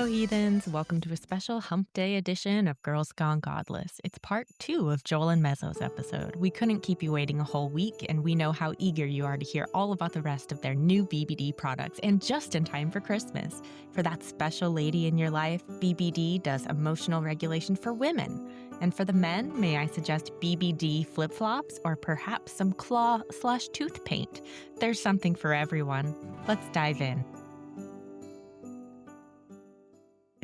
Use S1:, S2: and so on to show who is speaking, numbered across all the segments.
S1: Hello, heathens. Welcome to a special hump day edition of Girls Gone Godless. It's part 2 of Joel and Mezzo's episode. We couldn't keep you waiting a whole week, and we know how eager you are to hear all about the rest of their new BBD products, and just in time for Christmas. For that special lady in your life, BBD does emotional regulation for women. And for the men, may I suggest BBD flip-flops or perhaps some claw/tooth paint? There's something for everyone. Let's dive in.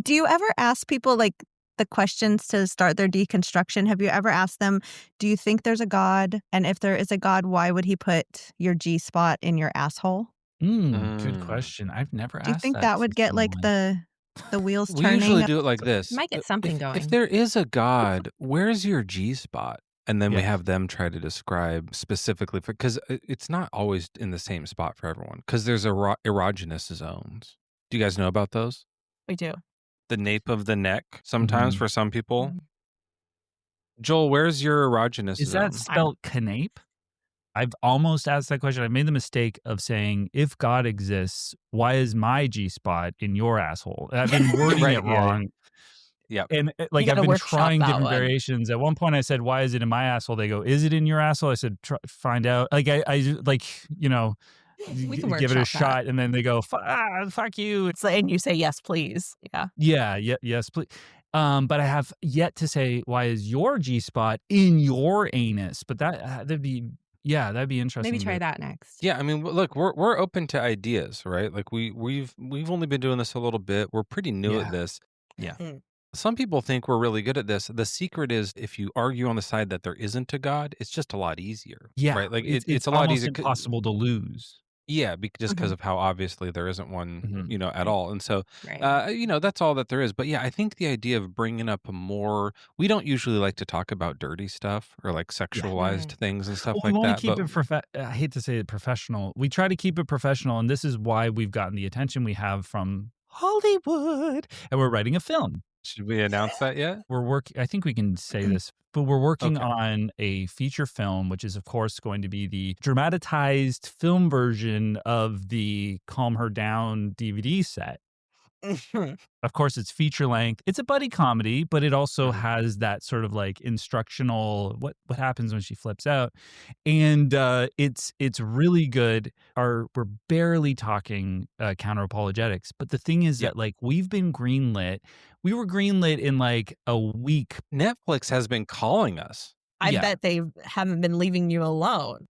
S2: Do you ever ask people like the questions to start their deconstruction? Have you ever asked them, do you think there's a God? And if there is a God, why would he put your G spot in your asshole?
S3: Good question. I've never asked
S2: Do you think
S3: that
S2: that
S3: to
S2: would get like
S3: someone.
S2: the wheels
S4: We
S2: turning?
S4: usually do it like this.
S1: Might get something
S4: If
S1: going.
S4: there is a God, where's your G spot? And then we
S3: Yeah.
S4: have them try to describe specifically for, because it's not always in the same spot for everyone. Because there's erogenous zones. Do you guys know about those?
S2: We do.
S4: The nape of the neck, sometimes
S3: Mhm.
S4: for some people. Joel, where's your erogenous
S3: Is
S4: zone?
S3: that spelled canape? I've almost asked that question. I made the mistake of saying, if God exists, why is my G spot in your asshole? And I've been wording
S4: Right,
S3: it
S4: yeah.
S3: wrong.
S4: Yep.
S3: And like
S2: gotta
S3: I've been
S2: workshop
S3: trying
S2: that
S3: different
S2: one.
S3: variations. At one point I said, why is it in my asshole? They go, is it in your asshole? I said, find out. Like I like, you know,
S1: We can
S3: give it a
S1: workshop that.
S3: shot. And then they go, fuck you.
S2: And you say, yes, please. Yeah.
S3: Yes, please. But I have yet to say, why is your G spot in your anus? But that'd be interesting.
S1: Maybe try that next.
S4: Yeah, I mean, look, we're open to ideas, right? Like we've only been doing this a little bit. We're pretty new at this.
S3: Yeah.
S4: Some people think we're really good at this. The secret is if you argue on the side that there isn't a God, it's just a lot easier.
S3: Yeah,
S4: right. Like
S3: it's
S4: a lot
S3: almost
S4: easier.
S3: impossible to lose.
S4: Yeah, just because of how obviously there isn't one,
S3: Mhm.
S4: at all. And so,
S1: Right.
S4: that's all that there is. But yeah, I think the idea of bringing up we don't usually like to talk about dirty stuff or like sexualized things and stuff
S3: We
S4: like
S3: want to
S4: that.
S3: keep
S4: But
S3: it I hate to say it professional. We try to keep it professional, and this is why we've gotten the attention we have from Hollywood, and we're writing a film.
S4: should we announce that yet?
S3: I think we can say this, but we're working
S4: Okay.
S3: on a feature film, which is, of course, going to be the dramatized film version of the Calm Her Down DVD set. Of course, it's feature length. It's a buddy comedy, but it also has that sort of like instructional what happens when she flips out, and it's really good. We're barely talking counter apologetics, but the thing is that like we've been greenlit. We were greenlit in like a week.
S4: Netflix has been calling us.
S2: I
S3: Yeah.
S2: bet they haven't been leaving you alone.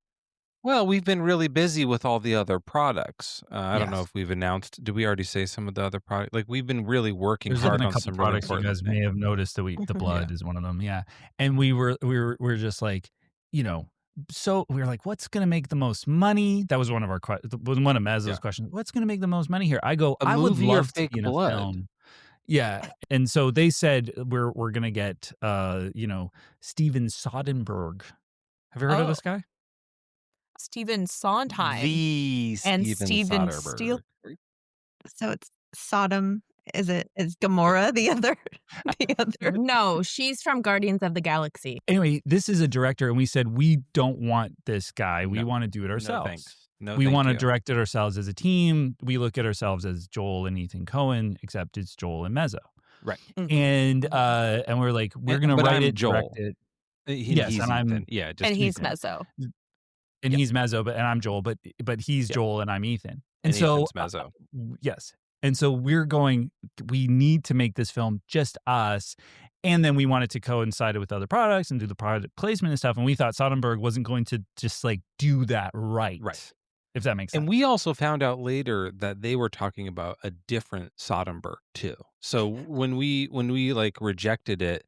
S4: Well, we've been really busy with all the other products. I don't know
S3: Yes.
S4: if we've announced. Did we already say some of the other products? Like we've been really working
S3: There's
S4: hard
S3: been a
S4: on
S3: couple
S4: some really
S3: products you
S4: important
S3: guys may
S4: things.
S3: have noticed that the blood is one of them. Yeah, and we're just like, so we were like, what's going to make the most money? That was one of our one of Mezzo's questions. What's going to make the most money here? I go,
S4: A
S3: I would
S4: movie or
S3: love to
S4: fake
S3: be in a
S4: blood?
S3: film. Yeah, and so they said we're going to get Steven Soderbergh. Have you heard of this guy?
S2: Stephen Sondheim.
S4: The
S2: and
S4: Steven
S2: Steven
S4: Soderbergh.
S2: Steele. So it's Sodom. Is Gamora the other? The other.
S1: No, she's from Guardians of the Galaxy.
S3: Anyway, this is a director, and we said we don't want this guy. We
S4: No.
S3: want to do it
S4: No,
S3: ourselves.
S4: thanks. No,
S3: We
S4: thank
S3: want to
S4: you.
S3: direct it ourselves as a team. We look at ourselves as Joel and Ethan Cohen, except it's Joel and Mezzo.
S4: Right.
S3: And we're like, we're going to
S4: But
S3: write
S4: I'm
S3: it,
S4: Joel.
S3: direct it.
S4: Yes,
S3: and I'm
S4: Ethan. Yeah, just
S2: And he's
S3: Ethan.
S2: Mezzo.
S3: And he's Mezzo, and I'm Joel, but he's Joel and I'm Ethan. And so
S4: Ethan's Mezzo.
S3: yes. And so we're going, we need to make this film just us. And then we wanted to coincide it with other products and do the product placement and stuff. And we thought Soderbergh wasn't going to just like do that right. If that makes sense.
S4: And we also found out later that they were talking about a different Soderbergh too. So when we like rejected it,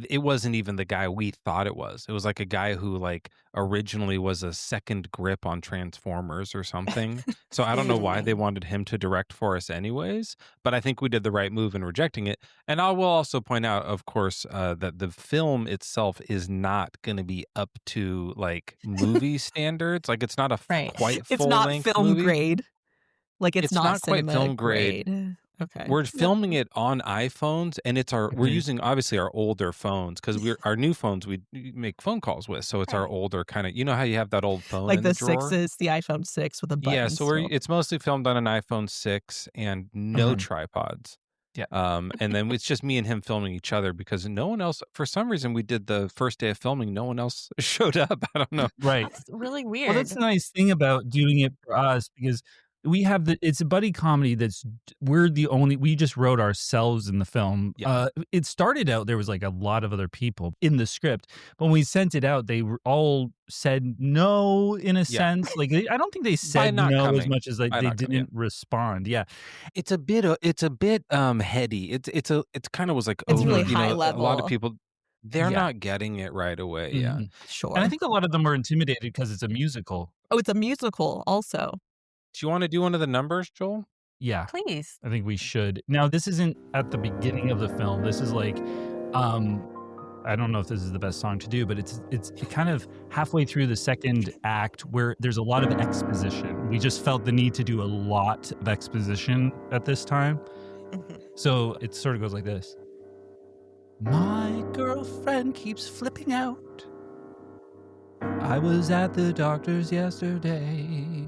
S4: it wasn't even the guy we thought it was. It was like a guy who like originally was a second grip on Transformers or something. So I don't know why they wanted him to direct for us anyways, but I think we did the right move in rejecting it. And I will also point out, of course, that the film itself is not going to be up to like movie standards. Like it's not a quite full
S2: It's not
S4: length
S2: film
S4: movie.
S2: grade. Like it's
S4: not quite
S2: cinema
S4: film grade.
S2: Okay.
S4: We're filming it on iPhones, and we're using obviously our older phones because our new phones we make phone calls with. So it's our older kind of, how you have that old phone
S2: like
S4: in
S2: the
S4: the drawer?
S2: 6s, the iPhone 6 with a button.
S4: Yeah, so it's mostly filmed on an iPhone 6 and no tripods. And then it's just me and him filming each other because no one else, for some reason, we did the first day of filming. No one else showed up. I don't know.
S3: Right.
S1: That's really weird.
S3: Well, that's the nice thing about doing it for us because we have it's a buddy comedy we just wrote ourselves in the film.
S4: Yeah.
S3: It started out, there was like a lot of other people in the script, but when we sent it out, they all said no in a sense. Like, I don't think they said no
S4: coming.
S3: as much as like they didn't respond. Yeah.
S4: It's a bit heady. It's kind of was like,
S2: It's really high level.
S4: A lot of people, they're not getting it right away.
S3: Mm-hmm.
S4: Yeah.
S2: Sure.
S3: And I think a lot of them were intimidated because it's a musical.
S2: Oh, it's a musical also.
S4: Do you want to do one of the numbers, Joel?
S3: Yeah.
S1: Please.
S3: I think we should. Now, this isn't at the beginning of the film. This is like, I don't know if this is the best song to do, but it's kind of halfway through the second act where there's a lot of exposition. We just felt the need to do a lot of exposition at this time. So it sort of goes like this. My girlfriend keeps flipping out. I was at the doctor's yesterday.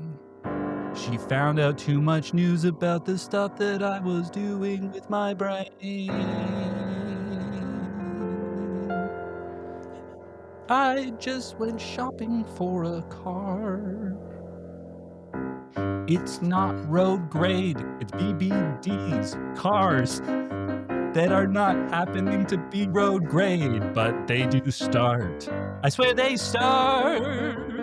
S3: She found out too much news about the stuff that I was doing with my brain. I just went shopping for a car. It's not road grade, it's BBD's cars that are not happening to be road grade, but they do start. I swear they start.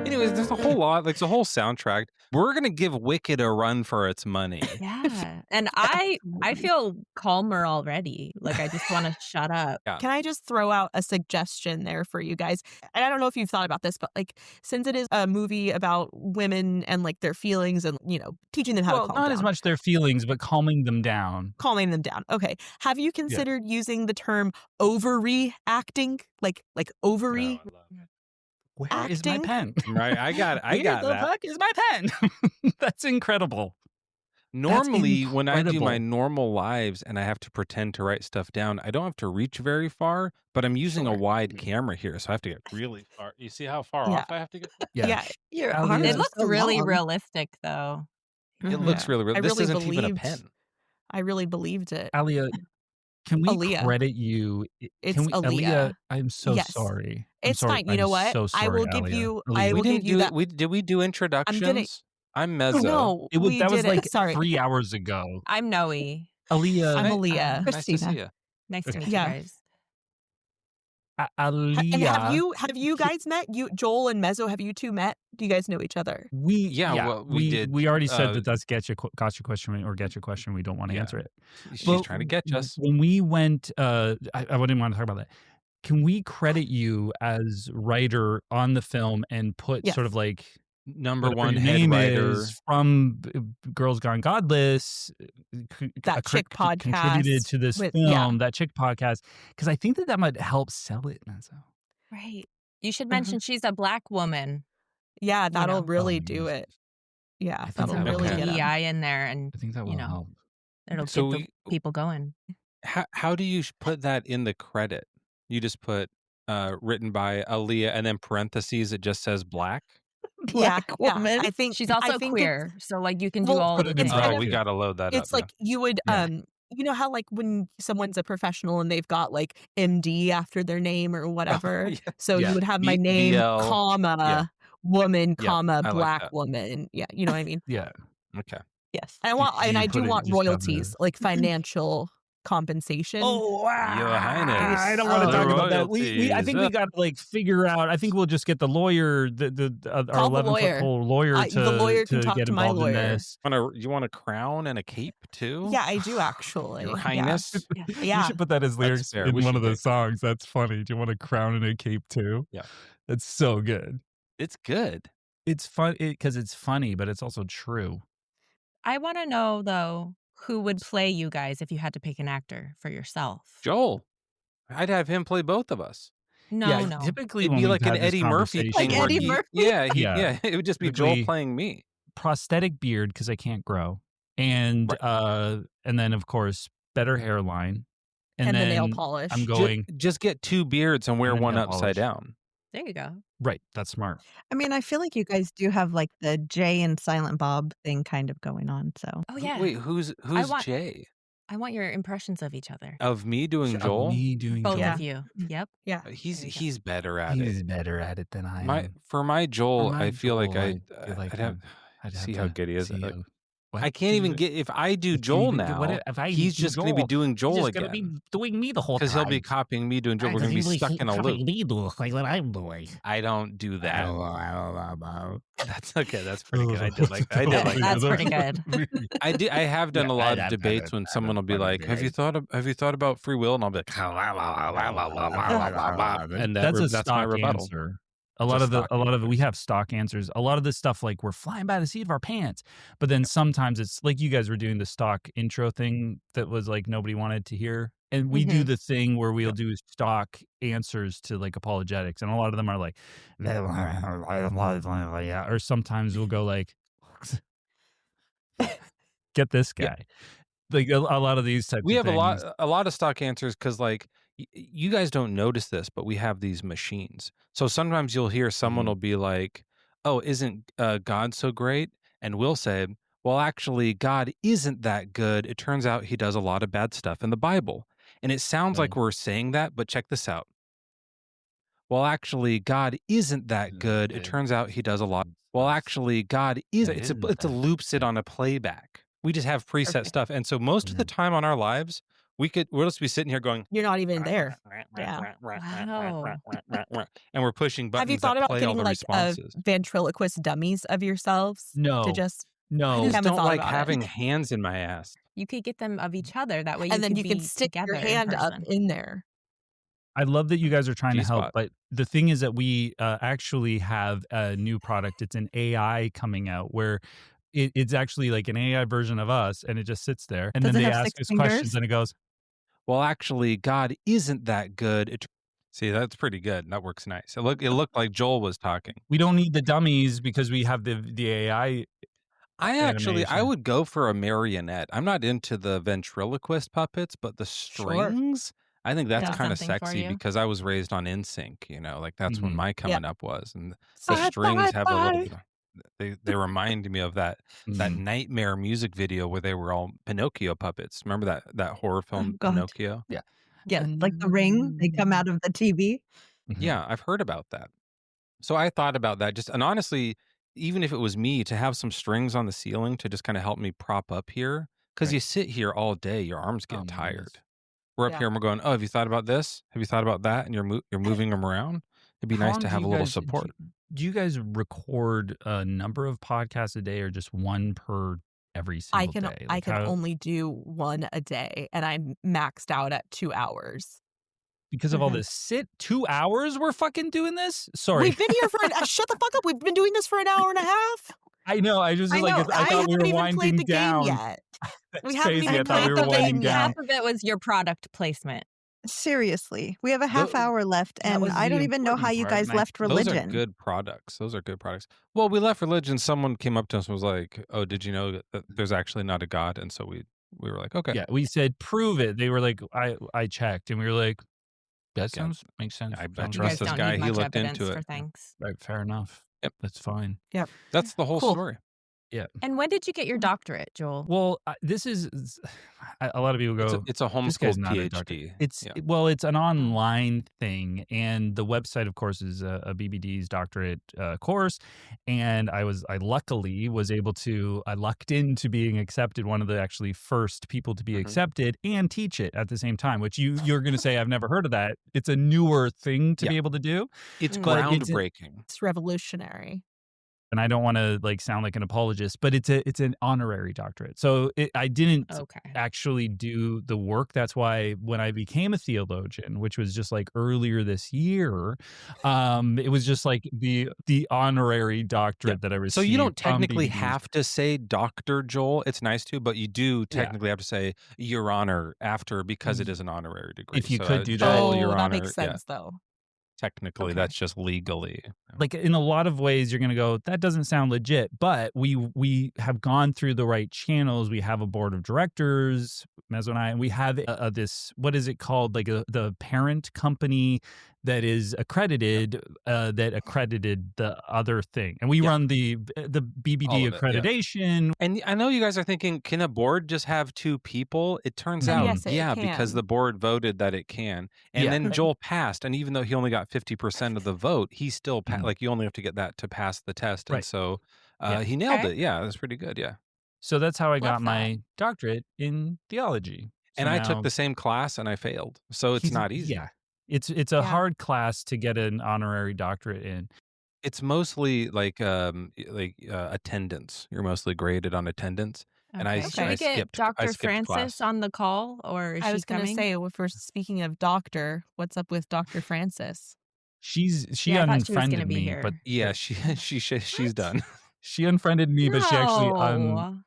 S4: Anyways, there's a whole lot, like the whole soundtrack. We're gonna give Wicked a run for its money.
S1: Yeah. And I feel calmer already. Like I just want to shut up.
S4: Yeah.
S2: Can I just throw out a suggestion there for you guys? And I don't know if you've thought about this, but like since it is a movie about women and like their feelings and, teaching them how to calm down.
S3: Not as much their feelings, but calming them down.
S2: Calming them down. Okay. Have you considered using the term ovary acting? Like ovary?
S3: Where is my pen?
S4: Right, I got
S3: Where
S4: that.
S3: the fuck is my pen? That's incredible.
S4: Normally, when I do my normal lives and I have to pretend to write stuff down, I don't have to reach very far, but I'm using a wide camera here, so I have to get really far. You see how far off I have to get?
S2: Yeah.
S1: Your arm it looks really realistic, though.
S4: It looks really real. This isn't even a pen.
S2: I really believed it.
S3: Alia, can we
S2: Aaliyah.
S3: credit you?
S2: It's
S3: Can we,
S2: Aaliyah.
S3: I'm so
S2: Yes.
S3: sorry.
S2: It's
S3: I'm sorry.
S2: fine. You know
S3: I'm
S2: what?
S3: So sorry,
S2: I will give
S3: Alia.
S2: you.
S3: Aaliyah.
S2: I will give you that.
S4: Did we do introductions? I'm Mezzo.
S2: Oh, no,
S3: That was like
S2: sorry.
S3: 3 hours ago.
S1: I'm Noe.
S3: Aaliyah.
S2: I'm Aaliyah.
S4: Nice to see you.
S1: Nice to meet
S2: Yeah.
S1: you guys.
S3: Aaliyah.
S2: And have you guys met? Joel and Mezzo, have you two met? Do you guys know each other?
S4: Well, we did.
S3: We already said that that's gotcha question or get your question. We don't want to answer it.
S4: She's trying to catch us.
S3: When we went, I wouldn't want to talk about that. Can we credit you as writer on the film and put sort of like
S4: number one
S3: your
S4: head
S3: name
S4: writer
S3: is from Girls Gone Godless,
S2: That chick podcast
S3: contributed to this film, that chick podcast, because I think that might help sell it, Mezzo.
S1: Right. You should mention she's a Black woman.
S2: Yeah, that'll really do it. Yeah, that'll really get it.
S1: DEI in there, and
S3: I think that will help.
S1: It'll
S4: So
S1: get the people going.
S4: How do you put that in the credit? You just put written by Aaliyah and then parentheses it just says Black.
S2: Black woman.
S1: I think she's also queer, so like you can do all.
S4: We gotta load that up.
S2: It's like you would you know how like when someone's a professional and they've got like MD after their name or whatever. So you would have my name, comma, woman, comma, Black woman. Yeah, you know what I mean?
S3: Yeah.
S4: Okay.
S2: Yes. I do want royalties, like financial compensation.
S3: Oh wow!
S4: Your Highness.
S3: I don't want to talk about that. I think we got to like figure out. I think we'll just get the lawyer, our 11-foot-pole lawyer,
S2: the lawyer can talk
S3: get
S2: to my
S3: involved in
S2: lawyer.
S3: this.
S4: You want a crown and a cape too?
S2: Yeah, I do actually.
S4: Your Highness.
S2: Yeah.
S3: You should put that as lyrics
S4: fair.
S3: in
S4: We
S3: one
S4: should
S3: of the
S4: do.
S3: songs. That's funny. Do you want a crown and a cape too?
S4: Yeah.
S3: That's so good.
S4: It's good.
S3: It's fun because it's funny, but it's also true.
S1: I want to know though, who would play you guys if you had to pick an actor for yourself?
S4: Joel. I'd have him play both of us.
S1: No.
S3: Typically,
S4: it'd be like an Eddie Murphy thing.
S2: Like Eddie Murphy?
S4: Yeah. It would just be Joel
S3: Typically-
S4: playing me.
S3: prosthetic beard because I can't grow, and then of course better hairline,
S2: And the
S3: then
S2: nail polish.
S3: I'm going
S4: Just get two beards and wear
S3: And a
S4: one
S3: nail
S4: upside
S3: polish.
S4: down.
S1: There you go.
S3: Right. That's smart.
S2: I mean, I feel like you guys do have like the Jay and Silent Bob thing kind of going on. So
S1: Oh, yeah.
S4: Wait, who's
S1: want-
S4: Jay?
S1: I want your impressions of each other.
S4: Of me doing
S3: Of
S4: Joel?
S3: me doing
S1: Both
S3: Joel.
S1: of you. Yep.
S2: yeah.
S4: He's better at
S3: He's
S4: it.
S3: better at it than I am.
S4: For my Joel,
S3: For my
S4: I feel like
S3: Joel,
S4: I'd
S3: feel like
S4: have
S3: I'd
S4: see
S3: have
S4: how
S3: to
S4: good he is.
S3: see
S4: Like,
S3: how- what?
S4: I can't even get if I do
S3: You can't
S4: Joel
S3: even get- what
S4: now.
S3: if I
S4: He's
S3: do
S4: just going to be
S3: Joel?
S4: doing
S3: He's
S4: Joel
S3: just gonna
S4: again
S3: be doing me the whole time.
S4: because he'll be copying me doing Joel. We're going to be stuck in a loop.
S3: Me do like what I'm doing.
S4: I don't do that.
S3: I
S4: That's okay. That's pretty good. I did like that.
S1: That's pretty good.
S4: I have done a lot of debates when someone will be like, "Have you thought about free will?" And I'll be like, and
S3: that's
S4: that's my
S3: stock
S4: rebuttal.
S3: answer. A lot of we have stock answers. A lot of this stuff, like we're flying by the seat of our pants. But then sometimes it's like you guys were doing the stock intro thing that was like nobody wanted to hear. And we do the thing where we'll do stock answers to like apologetics. And a lot of them are like, or sometimes we'll go like, get this guy.
S4: Yeah.
S3: Like a lot of these types
S4: We
S3: of
S4: have
S3: things.
S4: a lot of stock answers because like you guys don't notice this, but we have these machines. So sometimes you'll hear someone will be like, "Oh, isn't God so great?" And we'll say, "Well, actually, God isn't that good. It turns out he does a lot of bad stuff in the Bible." And it sounds like we're saying that, but check this out. Well, actually, God isn't that good. It turns out he does a lot. Well, actually, God is. It's a loops it on a playback. We just have preset stuff, and so most of the time on our lives, we'll just be sitting here going,
S5: You're not even there. Yeah.
S1: Wow.
S4: and we're pushing buttons
S5: Have you thought
S4: that
S5: about
S4: play all
S5: getting
S4: the
S5: like
S4: responses.
S5: ventriloquist dummies of yourselves?
S3: No.
S5: To just
S3: No.
S4: I
S5: haven't
S4: just don't
S5: thought
S4: like
S5: about it.
S4: having hands in my ass.
S1: You could get them of each other. That way
S5: and then
S1: could
S5: you can
S1: be
S5: stick
S1: together
S5: your
S1: in
S5: hand up
S1: person.
S5: in there.
S3: I love that you guys are trying to help,
S4: G-spot.
S3: but the thing is that we actually have a new product. It's an AI coming out where it's actually like an AI version of us, and it just sits there, and
S2: Does
S3: then
S2: it
S3: they
S2: have
S3: ask
S2: 6
S3: us questions,
S2: fingers?
S3: and it goes,
S4: Well, actually, God isn't that good. See, that's pretty good. That works nice. It looked like Joel was talking.
S3: "We don't need the dummies because we have the AI."
S4: I
S3: animation.
S4: would go for a marionette. I'm not into the ventriloquist puppets, but the strings, I think that's
S1: That's
S4: kind of
S1: something for
S4: sexy
S1: you.
S4: because I was raised on NSYNC, like that's when
S3: Mhm.
S4: my coming up was. And the
S5: Bye,
S4: strings
S5: bye,
S4: have a little
S5: bye.
S4: bit of, they remind me of that
S3: Mhm.
S4: nightmare music video where they were all Pinocchio puppets. Remember that horror film
S2: God.
S4: Pinocchio?
S2: Yeah, like the ring, they come out of the TV.
S3: Mhm.
S4: Yeah, I've heard about that. So I thought about that and honestly, even if it was me to have some strings on the ceiling to just kind of help me prop up here, because
S3: Right.
S4: you sit here all day, your arms get
S3: Oh my
S4: tired.
S3: goodness.
S4: We're up
S5: Yeah.
S4: here and we're going, "Oh, have you thought about this? Have you thought about that?" And you're moving them around. It'd be
S3: How
S4: nice
S3: long
S4: to
S3: do
S4: have
S3: you
S4: a little
S3: guys-
S4: support.
S3: Do you guys record a number of podcasts a day, or just one per every
S5: I
S3: single
S5: can
S3: day?
S5: I
S3: Like,
S5: can
S3: how-
S5: only do one a day, and I'm maxed out at 2 hours.
S3: because of all this 2 hours we're fucking doing this. Sorry,
S5: We've been here for shut the fuck up. We've been doing this for an hour and a half.
S3: I know. I just
S2: I
S3: like
S2: know,
S3: I thought we
S5: haven't
S3: were
S5: even
S3: winding
S5: played the
S3: down.
S5: game yet.
S3: That's
S5: We haven't
S3: crazy.
S5: even
S3: I thought we
S5: played
S3: were
S5: the
S3: winding
S5: game yet.
S3: down.
S1: Half of it was your product placement.
S2: Seriously, we have a half hour left,
S3: that
S2: and
S3: was
S2: I
S3: the
S2: don't even know how
S3: important
S2: you
S3: part,
S2: guys
S3: and I-
S2: left
S4: Those
S2: religion.
S4: are good products. Those are good products. Well, we left religion. Someone came up to us and was like, "Oh, did you know that there's actually not a God?" And so we were like, "Okay."
S3: Yeah, we said prove it. They were like, I checked, and we were like, that
S4: Yeah.
S3: makes sense.
S4: I
S3: Sounds
S1: You
S4: trust
S1: guys
S3: right.
S4: this
S1: don't
S4: guy.
S1: need
S4: He
S1: much
S4: looked
S1: evidence
S4: into
S1: for
S4: it.
S1: things.
S3: Right, fair enough.
S4: Yep.
S3: That's fine.
S4: That's the whole
S5: Cool.
S4: story.
S3: Yeah.
S1: And when did you get your doctorate, Joel?
S3: Well, this is a lot of people go.
S4: It's a
S3: This guy's
S4: homeschooled
S3: not a doctor.
S4: PhD.
S3: It's
S4: Yeah.
S3: well, it's an online thing, and the website, of course, is a BBD's doctorate course. And I luckily was able to. I lucked into being accepted, one of the actually first people to be accepted, and teach it at the same time. Which you're going to say I've never heard of that. It's a newer thing to
S4: Yeah.
S3: be able to do.
S4: It's
S1: Mm.
S3: But it's a-
S4: groundbreaking.
S5: It's revolutionary.
S3: And I don't want to like sound like an apologist, but it's an honorary doctorate. So I didn't
S1: Okay.
S3: actually do the work. That's why when I became a theologian, which was just like earlier this year, it was just like the honorary doctorate that I received.
S4: So you don't
S3: from
S4: technically
S3: BBDs.
S4: have to say Dr. Joel. It's nice to, but you do technically have to say Your Honor after because it is an honorary degree.
S3: If you
S4: So,
S3: could do that.
S4: Joel,
S5: Oh,
S4: Your
S5: that
S4: Honor.
S5: makes sense though.
S4: Technically,
S1: Okay.
S4: that's just legally.
S3: Like in a lot of ways, you're going to go, that doesn't sound legit, but we have gone through the right channels. We have a board of directors, Mezzo and I, and we have this, what is it called? Like the parent company that is accredited that accredited the other thing. And we run the BBD accreditation.
S4: And I know you guys are thinking, can a board just have 2 people? It turns
S5: And
S4: out,
S5: yes, it
S4: because
S5: can.
S4: the board voted that it can. And then Joel passed. And even though he only got 50% of the vote, he still passed. Like, you only have to get that to pass the test. And so he nailed it. Yeah, that's pretty good. Yeah.
S3: So that's how I got
S5: Love
S3: my doctorate in theology. So
S4: And I took
S3: now-
S4: the same class and I failed. So it's not easy.
S3: Yeah. It's a hard class to get an honorary doctorate in.
S4: It's mostly like attendance. You're mostly graded on attendance. And I
S1: Should we get
S4: skipped
S1: Dr. Francis
S4: class.
S1: on the call, or is
S5: I
S1: she
S5: was going to
S1: coming?
S5: say, if we're speaking of doctor, what's up with Dr. Francis?
S3: She
S1: Yeah, I thought she was
S3: unfriended
S1: gonna be
S3: me,
S1: here.
S3: but
S4: Yeah, she's done.
S3: she unfriended me, but she actually
S1: No.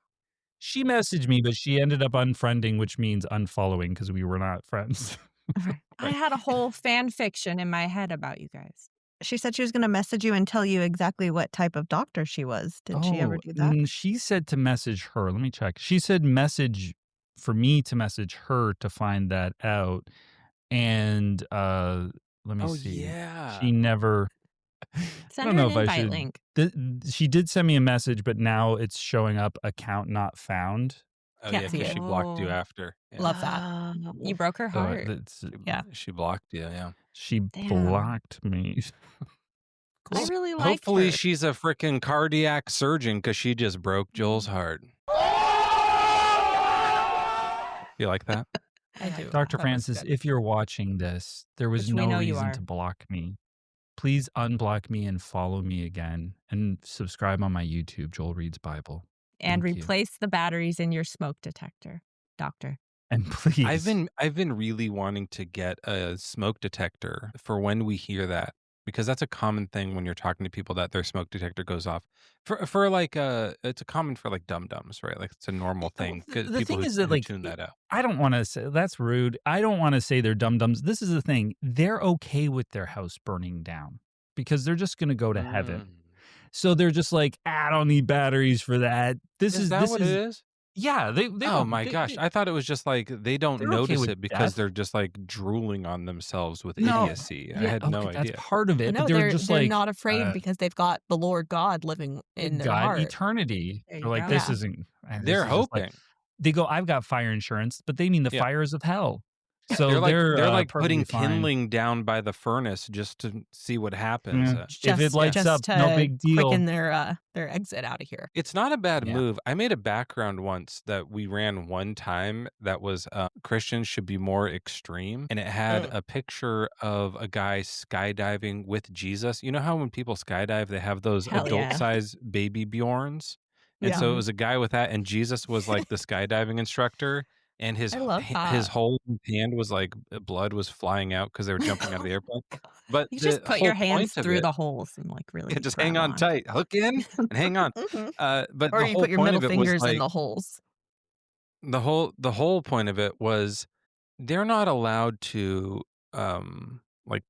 S3: she messaged me, but she ended up unfriending, which means unfollowing because we were not friends.
S1: I had a whole fan fiction in my head about you guys.
S2: She said she was going to message you and tell you exactly what type of doctor she was. Did she ever do that?
S3: She said to message her. Let me check. She said for me to message her to find that out. And let me see.
S4: Yeah.
S3: She never.
S1: Send
S3: I don't
S1: her
S3: know
S1: an
S3: if I
S1: invite
S3: should.
S1: link.
S3: She did send me a message, but now it's showing up account not found.
S4: Oh,
S5: Can't
S4: yeah,
S5: see
S4: 'cause
S5: it.
S4: she blocked you
S1: Oh.
S4: after. Yeah.
S5: Love that.
S1: You broke her
S3: So
S1: heart.
S5: Yeah.
S4: She blocked you, yeah.
S3: She
S1: Damn.
S3: blocked me.
S1: I really liked
S4: Hopefully
S1: her.
S4: she's a freaking cardiac surgeon because she just broke Joel's heart. You like that?
S5: I do.
S3: Dr.
S5: That was
S3: Francis,
S5: good.
S3: if you're watching this, there was
S1: Which we
S3: no
S1: know you
S3: reason
S1: are.
S3: to block me. Please unblock me and follow me again, and subscribe on my YouTube, Joel Reads Bible.
S1: And
S3: Thank you.
S1: replace the batteries in your smoke detector, doctor.
S3: And please,
S4: I've been really wanting to get a smoke detector for when we hear that, because that's a common thing when you're talking to people that their smoke detector goes off. For like it's a common for like dum-dums, right? Like it's a normal thing.
S3: The
S4: People
S3: thing
S4: who,
S3: is that,
S4: who
S3: like,
S4: tune that out.
S3: I don't want to say that's rude. I don't want to say they're dum-dums. This is the thing. They're okay with their house burning down because they're just going to go to heaven. So they're just like, I don't need batteries for that.
S4: Is that what it is?
S3: Yeah. They
S4: Oh
S3: don't-
S4: my gosh. I thought it was just like they don't
S3: They're okay
S4: notice
S3: with
S4: it because
S3: death.
S4: they're just like drooling on themselves with
S3: No.
S4: idiocy. I
S3: Yeah,
S4: had no
S3: okay,
S4: idea.
S3: That's part of it.
S5: No,
S3: but they're just
S5: they're
S3: like
S5: not afraid because they've got the Lord God living in their
S3: God,
S5: heart.
S3: eternity.
S1: There
S3: They're
S1: you
S3: like,
S1: go.
S3: this
S5: Yeah.
S3: isn't. and this
S4: They're
S3: is just like-
S4: hoping.
S3: they go, I've got fire insurance, but they mean the
S4: Yeah.
S3: fires of hell. So
S4: they're like putting
S3: perfectly fine.
S4: kindling down by the furnace just to see what happens.
S3: Yeah. If it lights
S5: just
S3: up,
S5: to
S3: no big deal.
S5: quicken their exit out of here.
S4: It's not a bad
S3: Yeah.
S4: move. I made a background once that we ran one time that was Christians should be more extreme. And it had a picture of a guy skydiving with Jesus. You know how when people skydive, they have those
S1: Hell yeah.
S4: adult-sized baby Bjorns? And so it was a guy with that, and Jesus was like the skydiving instructor. And his
S5: I love
S4: his
S5: that.
S4: whole hand was like blood was flying out because they were jumping out of the airplane. But
S1: You
S4: the
S1: just put your
S4: whole
S1: hands
S4: point of
S1: through
S4: it-
S1: the holes and like really
S4: just
S1: grab
S4: hang on tight, hook in, and hang on. But
S5: Or
S4: the
S5: you
S4: whole
S5: put your
S4: point
S5: middle
S4: of it was
S5: fingers
S4: like
S5: in the holes.
S4: the whole point of it was they're not allowed to like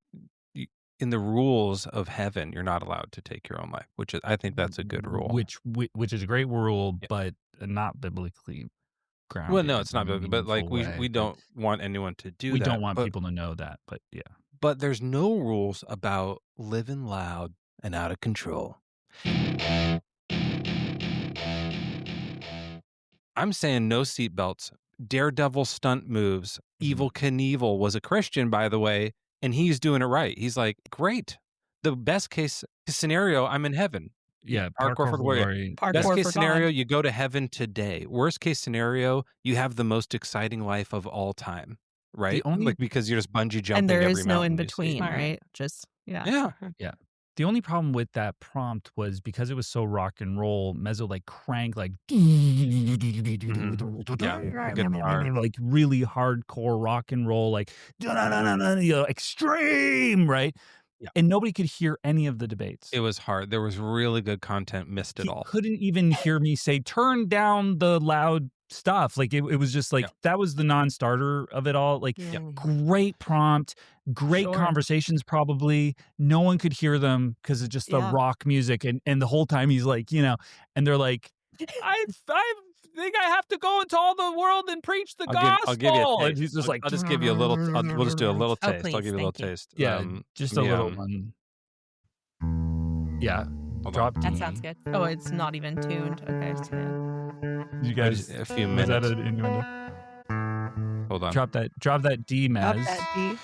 S4: in the rules of heaven. You're not allowed to take your own life, which is I think that's a good rule.
S3: Which is a great rule,
S4: Yeah.
S3: but not biblically grounded.
S4: Well, no, it's not,
S3: in a
S4: but like
S3: meaningful way,
S4: we
S3: but
S4: don't want anyone to do
S3: we
S4: that.
S3: don't want
S4: but,
S3: people to know that. But yeah,
S4: But there's no rules about living loud and out of control. I'm saying no seatbelts, daredevil stunt moves. Evil Knievel was a Christian, by the way, and he's doing it right. He's like, great. The best case scenario, I'm in heaven.
S3: yeah.
S4: Parkour for glory.
S5: Parkour
S4: Best case
S5: for
S4: scenario,
S5: God.
S4: you go to heaven today. Worst case scenario, you have the most exciting life of all time, right?
S3: only-
S4: like because you're just bungee jumping.
S5: And there
S4: every
S5: is no in
S4: mountain you see.
S5: between,
S1: Smart.
S5: right? Just yeah.
S4: Yeah.
S3: The only problem with that prompt was because it was so rock and roll, Mezzo like cranked like
S4: Yeah, guitar.
S3: like really hardcore rock and roll, like extreme, right?
S4: Yeah.
S3: And nobody could hear any of the debates.
S4: It was hard. There was really good content. Missed it
S3: He
S4: all.
S3: couldn't even hear me say, turn down the loud stuff. Like it was just like,
S4: Yeah.
S3: that was the non-starter of it all. Like great prompt, great
S5: Sure.
S3: conversations probably. No one could hear them because it's just the
S5: Yeah.
S3: rock music. And the whole time he's like, and they're like, I've think I have to go into all the world and preach the gospel.
S4: I'll give you a
S3: And
S4: taste.
S3: he's just
S4: I'll just give you a little. We'll just do a little
S1: Oh,
S4: taste. I'll
S1: please,
S4: give you a little
S1: thank you.
S4: taste.
S3: Yeah, just a little
S4: yeah.
S3: one. Yeah,
S4: Hold
S3: drop
S4: on.
S3: D.
S5: That sounds good. Oh, it's not even tuned. Okay, so yeah.
S3: You guys,
S4: A few
S3: was that
S4: minutes.
S3: an innuendo?
S4: Hold on.
S3: Drop that D,
S2: Drop
S3: Mez.
S2: that D.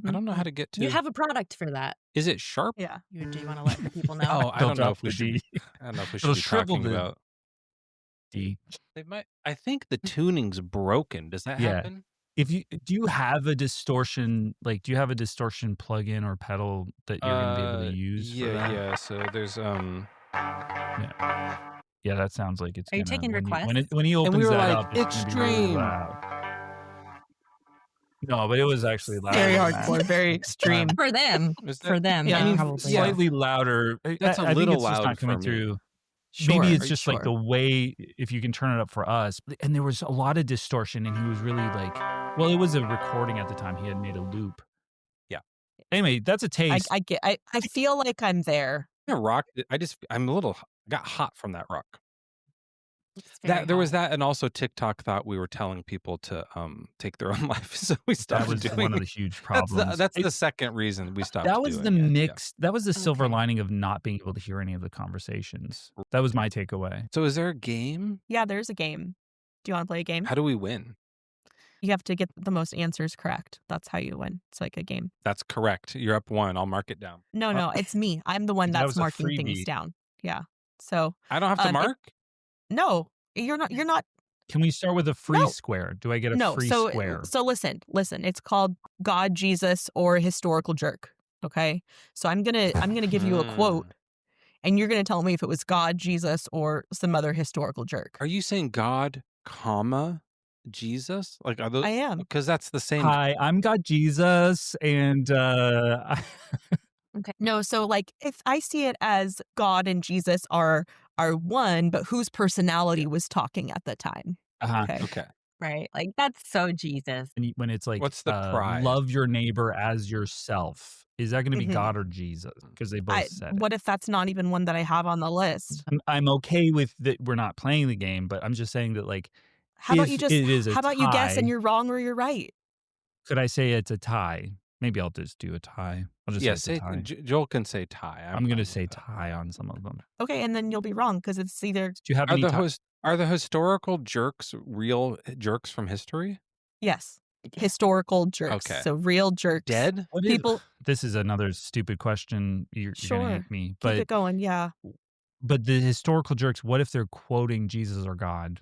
S4: I don't know how to get to.
S5: You have a product for that.
S4: Is it sharp?
S5: Yeah.
S1: Do you want to let the people know?
S4: Oh, I
S3: They'll
S4: don't know
S3: drop
S4: if we
S3: the
S4: should.
S3: D.
S4: I don't know if we
S3: It'll
S4: should be
S3: shrivel
S4: talking
S3: the
S4: about.
S3: D.
S4: They might. I think the tuning's broken. Does that
S3: Yeah.
S4: happen?
S3: Do you have a distortion? Like, do you have a distortion plugin or pedal that you're gonna be able to use? For that?
S4: Yeah. So there's
S3: Yeah, that sounds like it's.
S1: Are you
S3: gonna,
S1: taking
S3: when
S1: requests?
S3: when he opens
S4: we were
S3: that
S4: like,
S3: up, it's gonna be really
S4: extreme.
S3: loud. No, but it was actually loud.
S5: Very hardcore, very extreme.
S1: For them.
S4: Is that-
S1: For them,
S5: Yeah.
S1: yeah,
S5: I mean,
S1: probably.
S3: Slightly louder.
S4: That's a
S3: I think
S4: little
S3: it's just
S4: loud
S3: not coming
S4: for me.
S3: through.
S5: Sure.
S3: Maybe it's just like the way, if you can turn it up for us. And there was a lot of distortion, and he was really like, well, it was a recording at the time. He had made a loop.
S4: Yeah.
S3: Anyway, that's a taste.
S5: I feel like I'm there.
S4: rock. I'm a little got hot from that rock.
S1: It's very
S4: That there was
S1: hot.
S4: that, and also TikTok thought we were telling people to take their own life, so we stopped
S3: That was
S4: doing
S3: one of
S4: it.
S3: the huge problems.
S4: That's the second reason we stopped.
S3: That was the
S4: doing it, yeah.
S3: mix. That was the silver
S1: Okay.
S3: lining of not being able to hear any of the conversations. That was my takeaway.
S4: So is there a game?
S5: Yeah, there's a game. Do you want to play a game?
S4: How do we win?
S5: You have to get the most answers correct. That's how you win. It's like a game.
S4: That's correct. You're up 1. I'll mark it down.
S5: No, it's me. I'm the one
S3: That
S5: that's
S3: was a
S5: marking things
S3: freebie.
S5: down. Yeah. So
S4: I don't have to mark.
S5: no, you're not.
S3: Can we start with a free
S5: No.
S3: square? Do I get a
S5: No.
S3: free
S5: So
S3: square?
S5: listen. It's called God, Jesus, or historical jerk. Okay. So I'm gonna give you a quote, and you're gonna tell me if it was God, Jesus, or some other historical jerk.
S4: Are you saying God, comma, Jesus? Like are those?
S5: I am.
S4: Because that's the same.
S3: Hi, I'm God Jesus, and
S1: Okay.
S5: No, so like if I see it as God and Jesus are one, but whose personality was talking at the time. Okay.
S4: Okay.
S1: Right. Like, that's so Jesus.
S3: when it's like,
S4: What's the pride?
S3: love your neighbor as yourself. Is that going to be
S5: Mhm.
S3: God or Jesus? Because they both said it.
S5: What if that's not even one that I have on the list?
S3: I'm okay with that. We're not playing the game, but I'm just saying that, like,
S5: How about
S3: if
S5: you just
S3: it is a
S5: how about you guess and
S3: tie-
S5: you're wrong or you're right?
S3: Could I say it's a tie? Maybe I'll just do a tie. I'll just
S4: Yeah.
S3: say it's a tie.
S4: Joel can say tie.
S3: I'm going to
S4: fine
S3: say
S4: with that.
S3: tie on some of them.
S5: Okay, and then you'll be wrong because it's either
S3: Do you have
S4: Are
S3: any
S4: are the historical jerks real jerks from history?
S5: yes, historical jerks.
S4: Okay.
S5: So real jerks.
S4: Dead?
S3: What is-
S5: People
S3: This is another stupid question. You're going to
S5: Sure.
S3: hate me.
S5: keep
S3: But
S5: it going. Yeah,
S3: the historical jerks, what if they're quoting Jesus or God?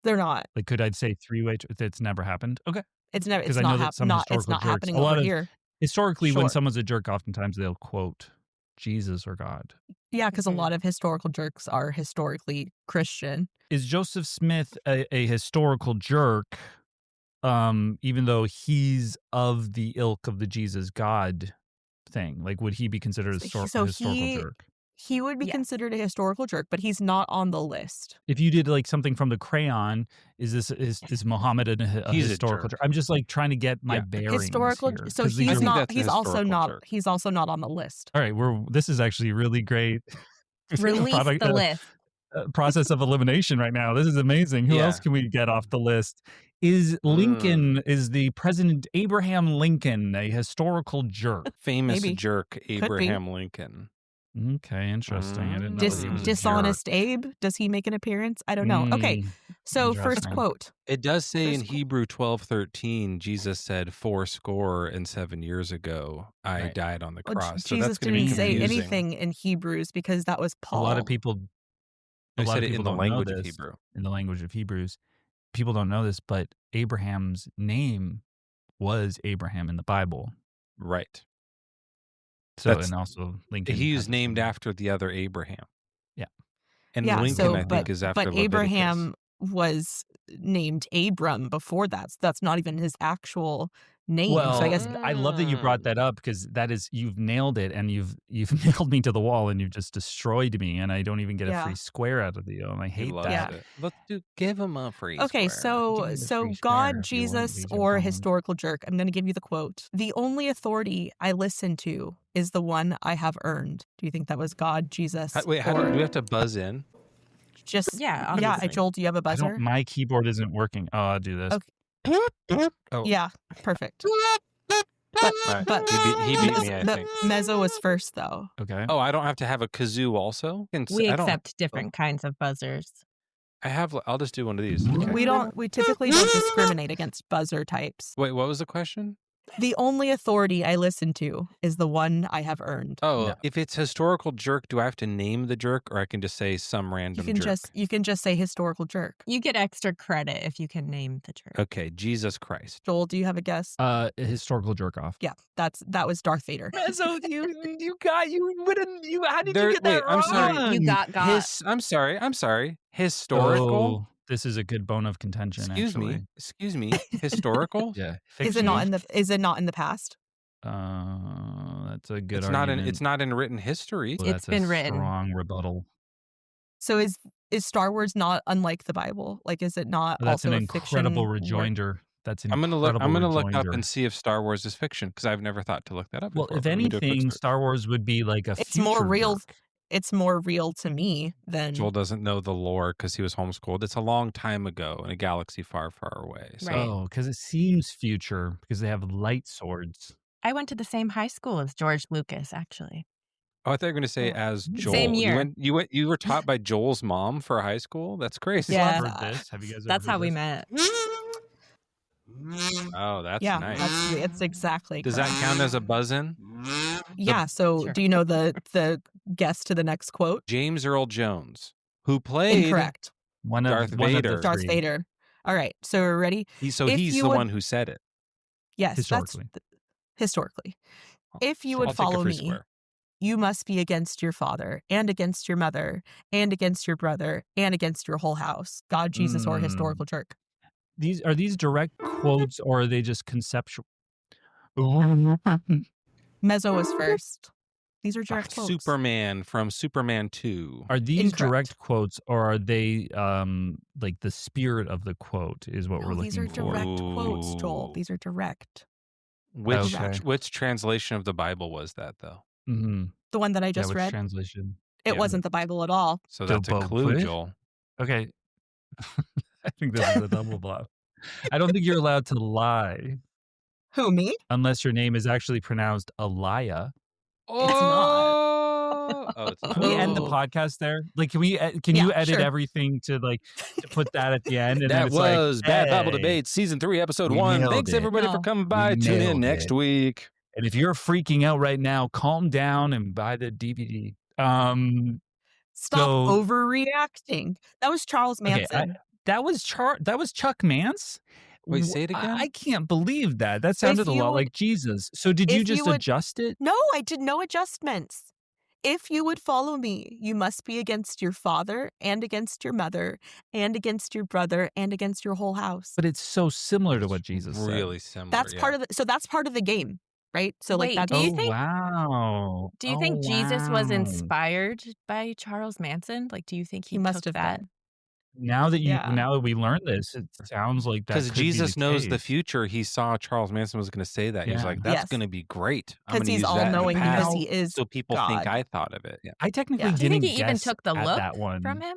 S5: they're not.
S3: Like, could I say three-way? That's never happened. Okay.
S5: It's never.
S3: 'Cause
S5: It's
S3: I know
S5: not.
S3: that some
S5: It's
S3: historical
S5: not
S3: jerks-
S5: happening
S3: a lot
S5: over
S3: of-
S5: here.
S3: Historically, when
S5: Sure.
S3: someone's a jerk, oftentimes they'll quote Jesus or God.
S5: Yeah, because
S1: Mhm.
S5: a lot of historical jerks are historically Christian.
S3: Is Joseph Smith a historical jerk, even though he's of the ilk of the Jesus God thing? Like, would he be considered a
S5: So
S3: historical
S5: he-
S3: jerk?
S5: He would be
S1: Yeah.
S5: considered a historical jerk, but he's not on the list.
S3: If you did like something from the crayon, is Muhammad a
S4: He's a
S3: historical
S4: jerk.
S3: jerk? I'm just like trying to get my
S4: Yeah.
S3: bearings
S5: Historical.
S3: here,
S5: So
S3: 'cause these
S5: he's
S3: are-
S4: think
S5: not.
S4: that's a
S5: He's also
S4: historical
S5: not.
S4: jerk.
S5: He's also not on the list.
S3: All right, this is actually really great.
S1: Release the list.
S3: Process of elimination right now. This is amazing. Who
S4: Yeah.
S3: else can we get off the list? Is Lincoln, is the President Abraham Lincoln a historical jerk?
S4: Famous
S5: Maybe.
S4: jerk
S5: be.
S4: Abraham Lincoln.
S3: Okay, interesting. I didn't know that he was a
S5: Dishonest Abe. Does he make an appearance? I don't know. Okay,
S3: jerk.
S5: so first
S3: interesting.
S5: quote.
S4: It does say in
S5: First-
S4: Hebrew 12:13, Jesus said 7 years ago, I
S3: Right.
S4: died on the
S5: Well,
S4: cross. So
S5: Jesus
S4: that's going to
S5: didn't
S4: be
S5: say
S4: confusing.
S5: anything in Hebrews because that was
S3: A
S5: Paul.
S3: lot of people.
S4: I
S3: a lot
S4: said
S3: of
S4: it in
S3: people
S4: the
S3: don't know
S4: language of
S3: this.
S4: Hebrew.
S3: In the language of Hebrews, people don't know this, but Abraham's name was Abraham in the Bible.
S4: Right.
S3: So,
S4: That's-
S3: and also Lincoln.
S4: He
S3: had
S4: was
S3: the
S4: named
S3: same-
S4: after the other Abraham.
S3: Yeah.
S4: And
S5: Yeah,
S4: Lincoln,
S5: so
S4: I think, is after
S5: but
S4: Leviticus.
S5: Abraham was named Abram before that. So that's not even his actual name.
S3: Well,
S5: so I guess
S3: I love that you brought that up because that is, you've nailed it, and you've nailed me to the wall, and you've just destroyed me, and I don't even get a
S5: Yeah.
S3: free square out of you, and I
S4: He
S3: hate
S4: loves
S3: that.
S5: Yeah.
S4: it. Let's give him a free
S5: okay,
S4: square.
S3: Give me the
S5: so
S3: free
S5: God,
S3: square if you want,
S5: Jesus,
S3: Legion
S5: or
S3: Collins.
S5: historical jerk. I'm going to give you the quote. The only authority I listen to is the one I have earned. Do you think that was God, Jesus,
S4: Wait,
S5: or
S4: do we have to buzz in?
S5: Just
S1: Yeah,
S5: yeah.
S1: obviously.
S5: Joel, do you have a buzzer?
S3: My keyboard isn't working. Oh, I'll do this.
S5: Okay.
S4: Oh,
S5: Yeah, perfect.
S4: all right.
S5: But
S4: he beat me, I think.
S5: Mezzo was first, though.
S3: Okay.
S4: Oh, I don't have to have a kazoo also?
S1: We
S4: I don't.
S1: accept different kinds of buzzers.
S4: I'll just do one of these. Okay.
S5: We typically don't discriminate against buzzer types.
S4: Wait, what was the question?
S5: The only authority I listen to is the one I have earned.
S4: Oh,
S3: No.
S4: if it's historical jerk, do I have to name the jerk, or I can just say some random jerk?
S5: You can just say historical jerk.
S1: You get extra credit if you can name the jerk.
S4: Okay, Jesus Christ.
S5: Joel, do you have a guess?
S3: Historical jerk off.
S5: Yeah, that was Darth Vader.
S3: Mezzo, how did you get that
S4: Wait, I'm sorry.
S3: wrong?
S1: You got.
S4: I'm sorry. Historical.
S3: Oh, this is a good bone of contention.
S4: Excuse me. Historical.
S3: Yeah.
S5: Is it not in the past?
S3: That's a good
S4: It's
S3: argument.
S4: It's not in written history.
S3: Well,
S1: It's
S3: that's
S1: been
S3: a
S1: written.
S3: strong rebuttal.
S5: So is Star Wars not unlike the Bible? Like, is it not
S3: That's
S5: also
S3: an
S5: a fiction
S3: incredible
S5: work?
S3: rejoinder. That's an
S4: I'm gonna
S3: incredible
S4: look up
S3: rejoinder.
S4: and see if Star Wars is fiction, because I've never thought to look that up.
S3: Well,
S4: before,
S3: if
S4: but let me do a quick
S3: anything,
S4: search.
S3: Star Wars would be like a
S5: It's more
S3: future
S5: real.
S3: jerk.
S5: It's more real to me than
S4: Joel doesn't know the lore because he was homeschooled. It's a long time ago in a galaxy far, far away. So.
S1: Right.
S3: Oh, because it seems future because they have light swords.
S1: I went to the same high school as George Lucas, actually.
S4: Oh, I thought you were going to say as Joel.
S1: Same year.
S4: You were taught by Joel's mom for high school? That's crazy.
S1: Yeah.
S3: I've heard this. Have you guys ever
S1: That's
S3: heard
S1: how we
S3: this?
S1: met.
S4: Oh, that's
S5: yeah.
S4: nice.
S5: It's exactly.
S4: Does
S5: correct.
S4: that count as a buzz-in?
S5: Yeah. So
S1: Sure.
S5: do you know the guess to the next quote?
S4: James Earl Jones, who played
S5: Incorrect.
S3: One of
S4: Darth
S3: one of the
S4: Vader.
S5: Darth
S3: three.
S5: Vader. All right. So we're ready.
S4: He's
S5: If
S4: the
S5: you would-
S4: one who said it.
S5: Yes.
S3: Historically.
S5: That's historically. If you would
S4: I'll take
S5: follow
S4: a free
S5: me,
S4: square.
S5: you must be against your father and against your mother and against your brother and against your whole house. God, Jesus, or historical jerk.
S3: Are these direct quotes or are they just conceptual?
S5: Mezzo was first. These are direct quotes.
S4: Superman from Superman 2.
S3: Are these
S5: Incorrect.
S3: direct quotes or are they like the spirit of the quote is what
S5: No,
S3: we're
S5: these are
S3: looking for?
S5: direct quotes, Joel.
S4: Ooh.
S5: These are direct.
S3: Okay.
S4: Which translation of the Bible was that, though?
S3: Mm-hmm.
S5: The one that I just
S3: which
S5: read,
S3: translation?
S5: it
S4: Yeah.
S5: wasn't the Bible at all.
S4: So that's a
S3: Double
S4: clue,
S3: quiz?
S4: Joel.
S3: Okay. I think this is a double bluff. I don't think you're allowed to lie
S5: Who, me?
S3: unless your name is actually pronounced Alaya.
S4: Oh, it's not.
S3: Can we end the
S5: Oh.
S3: podcast there? Like, can you
S5: Yeah,
S3: edit
S5: sure.
S3: everything to put that at the end? And then
S4: That
S3: it's
S4: was
S3: like,
S4: Bad Bible
S3: hey.
S4: Debates, Season 3, Episode
S3: We
S4: 1.
S3: nailed
S4: Thanks,
S3: it.
S4: everybody, for
S1: No.
S4: coming by.
S3: We
S4: Tune in
S3: nailed
S4: next
S3: it.
S4: week.
S3: And if you're freaking out right now, calm down and buy the DVD.
S5: Stop
S3: So-
S5: overreacting. That was Charles
S3: Okay,
S5: Manson.
S3: that was Chuck Mance.
S4: Wait, say it again?
S3: I can't believe that. That sounded a
S5: you
S3: lot
S5: would-
S3: like Jesus. So did you
S5: if
S3: just
S5: you would-
S3: adjust it?
S5: No, I did no adjustments. If you would follow me, you must be against your father and against your mother and against your brother and against your whole house.
S3: But it's so similar to what Jesus said.
S4: Really similar.
S5: That's part of that's part of the game, right? So like
S1: Wait,
S5: that's
S1: do you
S3: Oh,
S1: think-
S3: wow.
S1: Do you
S3: Oh,
S1: think Jesus was
S3: wow.
S1: inspired by Charles Manson? Like, do you think he
S5: must
S1: took
S5: have
S1: that?
S5: been.
S3: Now that
S5: Yeah.
S3: we learned this, it sounds like that
S4: Because
S3: could be
S4: Jesus knows the
S3: case.
S4: future. He saw Charles Manson was going to say that. He was
S3: Yeah.
S4: like, that's
S5: Yes.
S4: going to be great. I'm
S5: Because
S4: gonna
S5: he's
S4: use that in
S5: all-knowing
S4: the
S5: because
S4: past
S5: he is
S4: so people think
S5: God.
S4: I thought of it. Yeah.
S3: I technically
S5: Yeah. Do
S1: Do you
S3: didn't
S1: think he even
S3: guess
S1: took the
S3: at
S1: look
S3: that one.
S1: from him?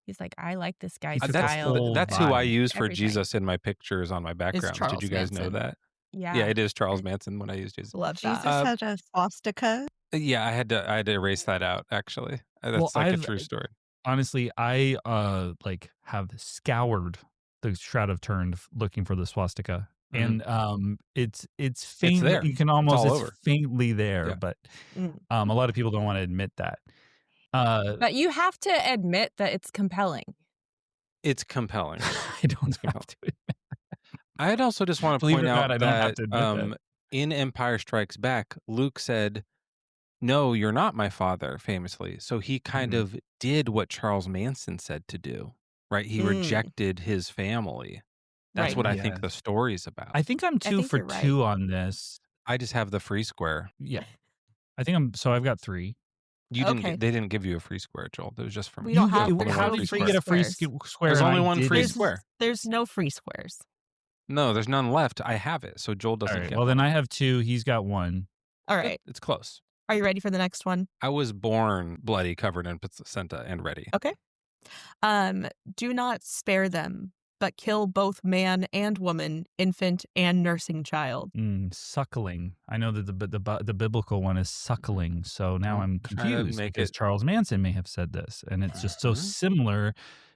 S1: He's like, I like this guy's
S3: took the
S1: style.
S3: full
S4: That's who I
S3: vibe.
S4: use for
S1: Everything.
S4: Jesus in my pictures on my background. Did
S5: Charles
S4: you guys know
S5: Manson.
S4: that?
S1: Yeah.
S4: Yeah, it is Charles Manson when I use Jesus.
S5: Love
S2: Jesus
S5: that.
S2: had a swastika.
S4: Yeah, I had to erase that out. Actually, that's
S3: Well,
S4: like a
S3: I've-
S4: true story.
S3: Honestly, I like have scoured the Shroud of Turin looking for the swastika.
S4: Mhm.
S3: And it's faint.
S4: there.
S3: You can almost
S4: all
S3: it's
S4: over.
S3: faintly there,
S4: Yeah.
S3: but
S5: Mm.
S3: a lot of people don't want to admit that.
S1: But you have to admit that it's compelling.
S4: It's compelling.
S3: I don't have to.
S4: I'd also just want to
S3: Believe it
S4: point
S3: or
S4: out
S3: not, I don't have
S4: that,
S3: to admit that.
S4: in Empire Strikes Back, Luke said, "No, you're not my father," famously. So he kind
S3: Mhm.
S4: of did what Charles Manson said to do, right? He
S5: Mm.
S4: rejected his family. That's
S5: Right.
S4: what I
S3: Yeah.
S4: think the story's about.
S3: I think I'm 2
S5: think
S3: for
S5: you're right.
S3: 2 on this.
S4: I just have the free square.
S3: Yeah. I think I've got 3.
S4: You didn't.
S5: Okay.
S4: They didn't give you a free square, Joel. It was just from
S5: We don't have-
S4: only
S5: there's
S3: How
S5: no
S3: did
S5: free
S3: you get a free
S5: squares.
S3: square?
S4: There's
S3: and
S4: only
S3: I
S4: one free
S3: didn't?
S4: square.
S5: There's no free squares.
S4: No, there's none left. I have it, so Joel
S3: All
S4: doesn't
S3: right.
S4: get
S3: Well,
S4: one.
S3: then I have 2. He's got 1.
S5: All right.
S4: It's close.
S5: Are you ready for the next one?
S4: I was born bloody, covered in placenta, and ready.
S5: Okay. Do not spare them, but kill both man and woman, infant and nursing child.
S3: Suckling. I know that the biblical one is suckling. So now I'm
S4: trying to
S3: confused
S4: make
S3: because
S4: it-
S3: Charles Manson may have said this, and it's just so similar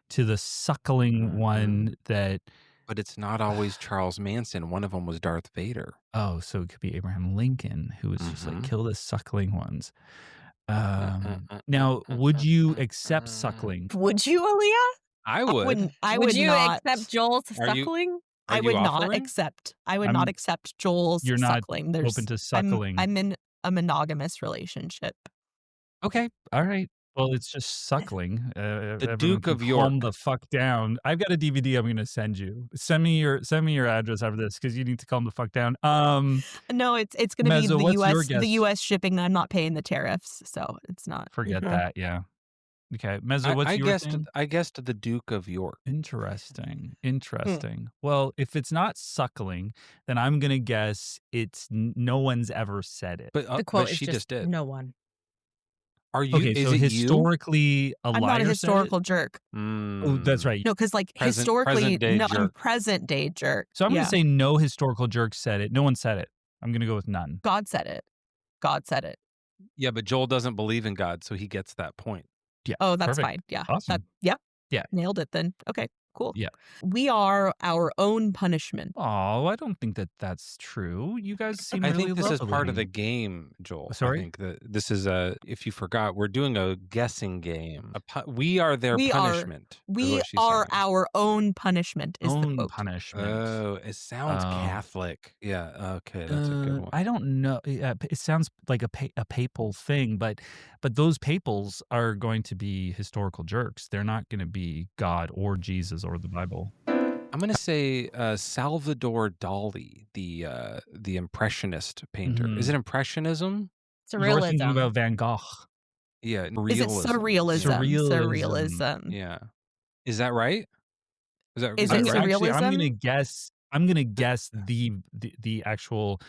S3: to the suckling one that.
S4: But it's not always Charles Manson. One of them was Darth Vader.
S3: Oh, so it could be Abraham Lincoln, who was just like, kill the suckling ones. Now, would you accept suckling?
S5: Would you, Aaliyah?
S4: I would.
S5: I
S1: Would
S5: would
S1: you
S5: not
S1: accept Joel's
S4: Are you-
S1: suckling?
S4: Are
S5: I
S4: you
S5: would not
S4: offering?
S5: accept. I would
S3: I'm-
S5: not accept Joel's
S3: You're not
S5: suckling.
S3: open to suckling.
S5: I'm in a monogamous relationship.
S3: Okay, all right. Well, it's just suckling.
S4: The Duke of
S3: Calm
S4: York.
S3: the fuck down. I've got a DVD I'm going to send you. Send me your address after this because you need to calm the fuck down.
S5: No, it's going to be
S3: Mezzo, what's your
S5: the
S3: guess?
S5: US shipping. I'm not paying the tariffs, so it's not.
S3: Forget that. Yeah. Okay, Mezzo, what's your thing?
S4: I guessed the Duke of York.
S3: Interesting. Well, if it's not suckling, then I'm going to guess it's no one's ever said it.
S4: But,
S1: The quote
S4: but
S1: is
S4: she
S1: just
S4: just did.
S1: no one.
S4: Are you?
S3: Okay,
S4: is
S3: so
S4: it
S3: historically, a
S5: I'm
S3: liar
S5: not a
S3: said it?
S5: historical jerk.
S4: you?
S3: Oh, that's right.
S5: No, because like
S4: Present-
S5: historically,
S4: present-day
S5: no, I'm
S4: jerk.
S5: present day jerk.
S3: So I'm
S5: Yeah.
S3: going to say no historical jerk said it. No one said it. I'm going to go with none.
S5: God said it. God said it.
S4: Yeah, but Joel doesn't believe in God, so he gets that point.
S3: Yeah.
S5: Oh, that's
S3: perfect.
S5: fine. Yeah.
S3: Awesome.
S5: Yeah.
S3: Yeah.
S5: Nailed it then. Okay, cool.
S3: Yeah.
S5: We are our own punishment.
S3: Oh, I don't think that that's true. You guys seem
S4: I
S3: really
S4: think this is part of the
S3: lovely.
S4: game, Joel.
S3: Sorry?
S4: I think that this is if you forgot, we're doing a guessing game. We are their
S5: We are-
S4: punishment. is
S5: We
S4: what she's
S5: are
S4: saying.
S5: our own punishment is the
S3: Own
S5: quote.
S3: punishment.
S4: Oh, it sounds
S3: Oh.
S4: Catholic. Yeah. Okay, that's a good one.
S3: I don't know. It sounds like a papal thing, but those papals are going to be historical jerks. They're not going to be God or Jesus or the Bible.
S4: I'm going to say Salvador Dali, the impressionist painter.
S3: Mhm.
S4: Is it impressionism?
S3: You're thinking
S1: Surrealism.
S3: about Van Gogh.
S4: Yeah,
S5: Is it
S4: realism.
S5: surrealism?
S3: Surrealism.
S5: Surrealism.
S4: Yeah. Is that right?
S5: Is
S3: I'm
S5: it
S3: gonna- actually,
S5: surrealism?
S3: I'm gonna guess the actual